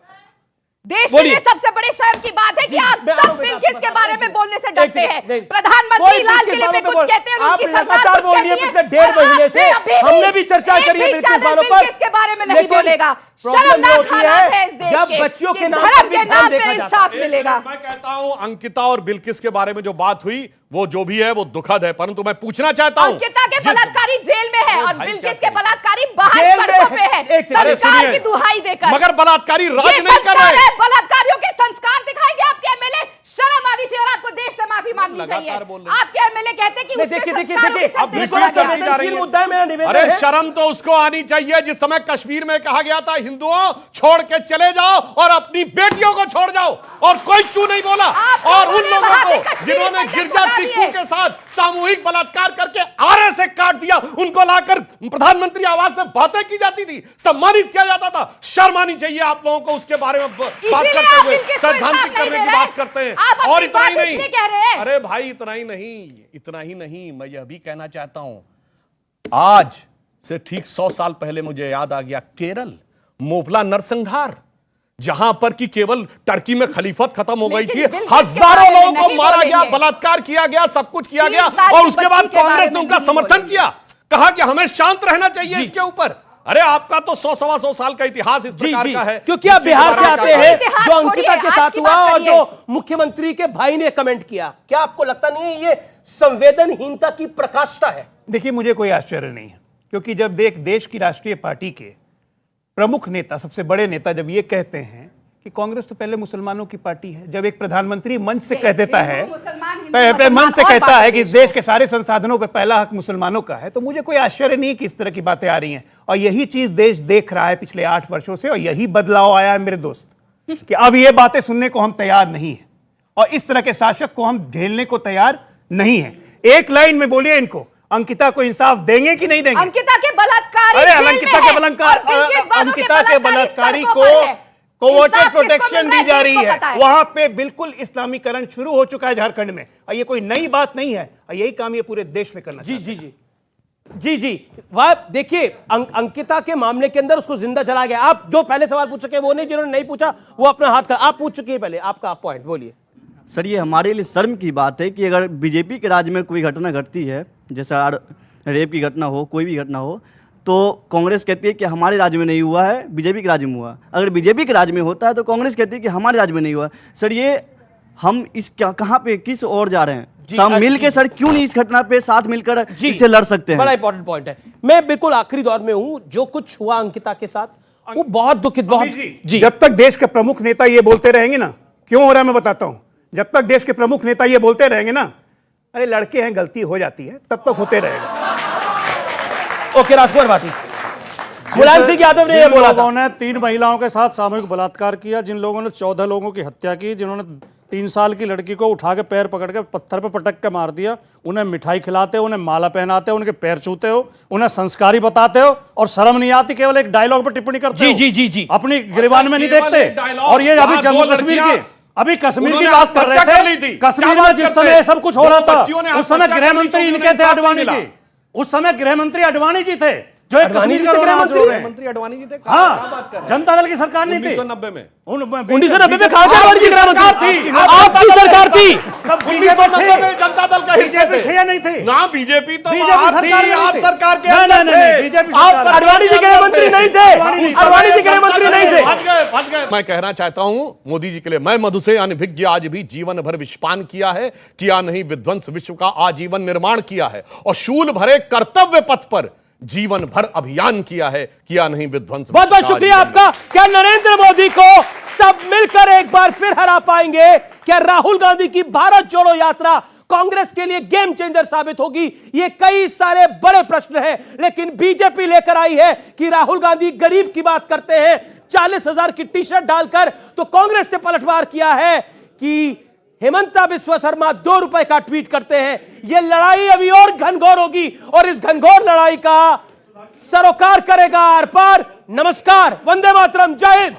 देश के लिए सबसे बड़ी शर्म की बात है कि आप सब बिल्किस के बारे में बोलने से डरते हैं। प्रधानमंत्री इलाज के लिए भी कुछ कहते हैं, उनकी सरकार कुछ कहती है। पिछले 1.5 महीने से हमने भी चर्चा करी है बिल्किस बानो पर, के बारे में नहीं बोलेगा। शर्मनाक हालात है इस देश के, जब बच्चियों के नाम पर भी ध्यान देखा जाता है। मिलेगा। मैं कहता हूं अंकिता और बिल्किस के बारे में जो बात हुई वो जो भी है वो दुखद है, परंतु मैं पूछना चाहता हूं, अंकिता के बलात्कारी जेल में है और बिल्किस के बलात्कारी बाहर सड़कों पे है, सरकार की दुहाई देकर। मगर बलात्कारी राज नहीं कर रहे। बलात्कारियों के संस्कार दिखाएंगे आपके एमएलए? शर्म आनी चाहिए और आपको देश से माफी मांगनी चाहिए। आपके एमएलए कहते हैं कि देखिए अब बिल्कुल संवेदनशील मुद्दा है, मेरा निवेदन है। अरे शर्म तो उसको आनी चाहिए जिस समय कश्मीर में कहा गया था हिंदुओं छोड़ के चले जाओ और अपनी बेटियों को छोड़ जाओ, और कोई चू नहीं बोला। और उन लोगों को जिन्होंने गिरजा टिक्कू के साथ सामूहिक बलात्कार करके आरे से काट दिया, उनको लाकर प्रधानमंत्री आवास में बातें की जाती थी, सम्मानित किया जाता था। शर्म आनी चाहिए आप लोगों को उसके बारे में बात करते हुए, सैद्धांतिक करने की बात करते हैं। और इतना ही नहीं, अरे भाई इतना ही नहीं, मैं यह भी कहना चाहता हूं, आज से ठीक 100 साल पहले मुझे याद आ गया केरल मोपला नरसंहार, जहां पर कि केवल टर्की में खलीफत खत्म हो गई थी, हजारों लोगों को मारा गया, बलात्कार किया गया, सब कुछ किया गया, और उसके बाद कांग्रेस ने उनका समर्थन किया, कहा कि हमें शांत रहना चाहिए इसके ऊपर। अरे आपका तो 100-125 साल का इतिहास इस प्रकार का है, क्योंकि आप बिहार से आते हैं, जो अंकिता के साथ हुआ और जो मुख्यमंत्री के भाई ने कमेंट किया, क्या आपको लगता नहीं है ये संवेदनहीनता की प्रकाष्ठा है? देखिए मुझे कोई आश्चर्य नहीं है, क्योंकि जब देश की राष्ट्रीय पार्टी के प्रमुख नेता, सबसे बड़े नेता जब ये कहते हैं कि कांग्रेस तो पहले मुसलमानों की पार्टी है, जब एक प्रधानमंत्री मंच से कह देता है, मंच से कहता है कि देश के सारे संसाधनों पर पहला हक मुसलमानों का है, तो मुझे कोई आश्चर्य नहीं कि इस तरह की बातें आ रही हैं। और यही चीज देश देख रहा है पिछले 8 वर्षों से, और यही बदलाव आया है मेरे दोस्त, कि अब ये बातें सुनने को हम तैयार नहीं है, और इस तरह के शासक को हम झेलने को तैयार नहीं है। एक लाइन में बोलिए इनको, अंकिता को इंसाफ देंगे कि नहीं देंगे? अंकिता के बलात्कारी, अरे अंकिता के बलात्कारी कोवोटेड इंसाफ किसको प्रोटेक्शन मिल रहा दी जा रही किसको है, पता है? वहां पे बिल्कुल इस्लामीकरण शुरू हो चुका है झारखंड में, और ये कोई नई बात नहीं है, और यही काम ये पूरे देश में करना जी चाहते जी हैं। जी जी वह देखिए अंकिता के मामले के अंदर उसको जिंदा जला गया। आप जो पहले सवाल पूछ सके वो नहीं, जिन्होंने नहीं पूछा वो अपना हाथ कर, आप पूछ चुके हैं पहले, आपका पॉइंट बोलिए। सर ये हमारे लिए शर्म की बात है कि अगर बीजेपी के राज्य में कोई घटना घटती है, जैसा रेप की घटना हो, कोई भी घटना हो, तो कांग्रेस कहती है कि हमारे राज्य में नहीं हुआ है, बीजेपी के राज्य में हुआ। अगर बीजेपी के राज्य में होता है तो कांग्रेस कहती है कि हमारे राज्य में नहीं हुआ। सर ये हम इस कहाँ पे किस ओर जा रहे हैं? सब मिल के सर क्यों नहीं इस घटना पे साथ मिलकर इससे लड़ सकते हैं? बड़ा इंपॉर्टेंट पॉइंट है। मैं बिल्कुल आखिरी दौर में हूं। जो कुछ हुआ अंकिता के साथ वो बहुत दुखित, बहुत जी। जब तक देश के प्रमुख नेता ये बोलते रहेंगे ना, क्यों हो रहा है मैं बताता हूं, जब तक देश के प्रमुख नेता ये बोलते रहेंगे ना, अरे लड़के हैं गलती हो जाती है, तब तक होते रहेगा। ओके राजकुमार भाटी, मुलायम सिंह यादव ने ये बोला था, लोगों ने 3 महिलाओं के साथ सामूहिक बलात्कार किया, जिन लोगों ने 14 लोगों की हत्या की, जिन्होंने 3 साल की लड़की को उठा के पैर पकड़ के पत्थर पे पटक के मार दिया, उन्हें मिठाई खिलाते हो, उन्हें माला पहनाते हो, उनके पैर छूते हो, उन्हें संस्कारी बताते हो, और शर्म नहीं आती केवल एक डायलॉग पर टिप्पणी करते हो? जी जी जी, अपनी गिरबान में नहीं देखते। और ये अभी जम्मू कश्मीर की, अभी कश्मीर की बात कर रहे थे, कश्मीर में जिस समय सब कुछ हो रहा था उस समय गृह मंत्री इनके थे, अडवाणी जी। उस समय गृह मंत्री अडवाणी जी थे, जो एक कश्मीर के मंत्री अडवाणी जी थे। हाँ, जनता दल की सरकार नहीं थी 1990 में। 1990 में कहा था की सरकार थी, आपकी सरकार थी। 1990 में जनता दल का हिस्सा थे या नहीं थे? ना बीजेपी तो बीजेपी थी, आप सरकार के नहीं, अंदर नहीं, नहीं, थे। बीजेपी आप सरकार- अडवाणी जी गृह मंत्री नहीं थे, अडवाणी जी गृह मंत्री नहीं थे। फंस गए। मैं कहना चाहता हूं मोदी जी के लिए, मैं मधुसे अनभिज्ञ आज भी जीवन भर विषपान किया है, किया नहीं विध्वंस विश्व का आजीवन निर्माण किया है, और शूल भरे कर्तव्य पथ पर जीवन भर अभियान किया है, किया नहीं विध्वंस। बहुत बहुत शुक्रिया आपका। क्या नरेंद्र मोदी को सब मिलकर एक बार फिर हरा पाएंगे? क्या राहुल गांधी की भारत जोड़ो यात्रा कांग्रेस के लिए गेम चेंजर साबित होगी? ये कई सारे बड़े प्रश्न हैं, लेकिन बीजेपी लेकर आई है कि राहुल गांधी गरीब की बात करते हैं 40,000 की टी शर्ट डालकर, तो कांग्रेस ने पलटवार किया है कि हेमंता बिस्वा शर्मा 2 रुपए का ट्वीट करते हैं। यह लड़ाई अभी और घनघोर होगी, और इस घनघोर लड़ाई का सरोकार करेगा आर पार। नमस्कार, वंदे मातरम, जय हिंद।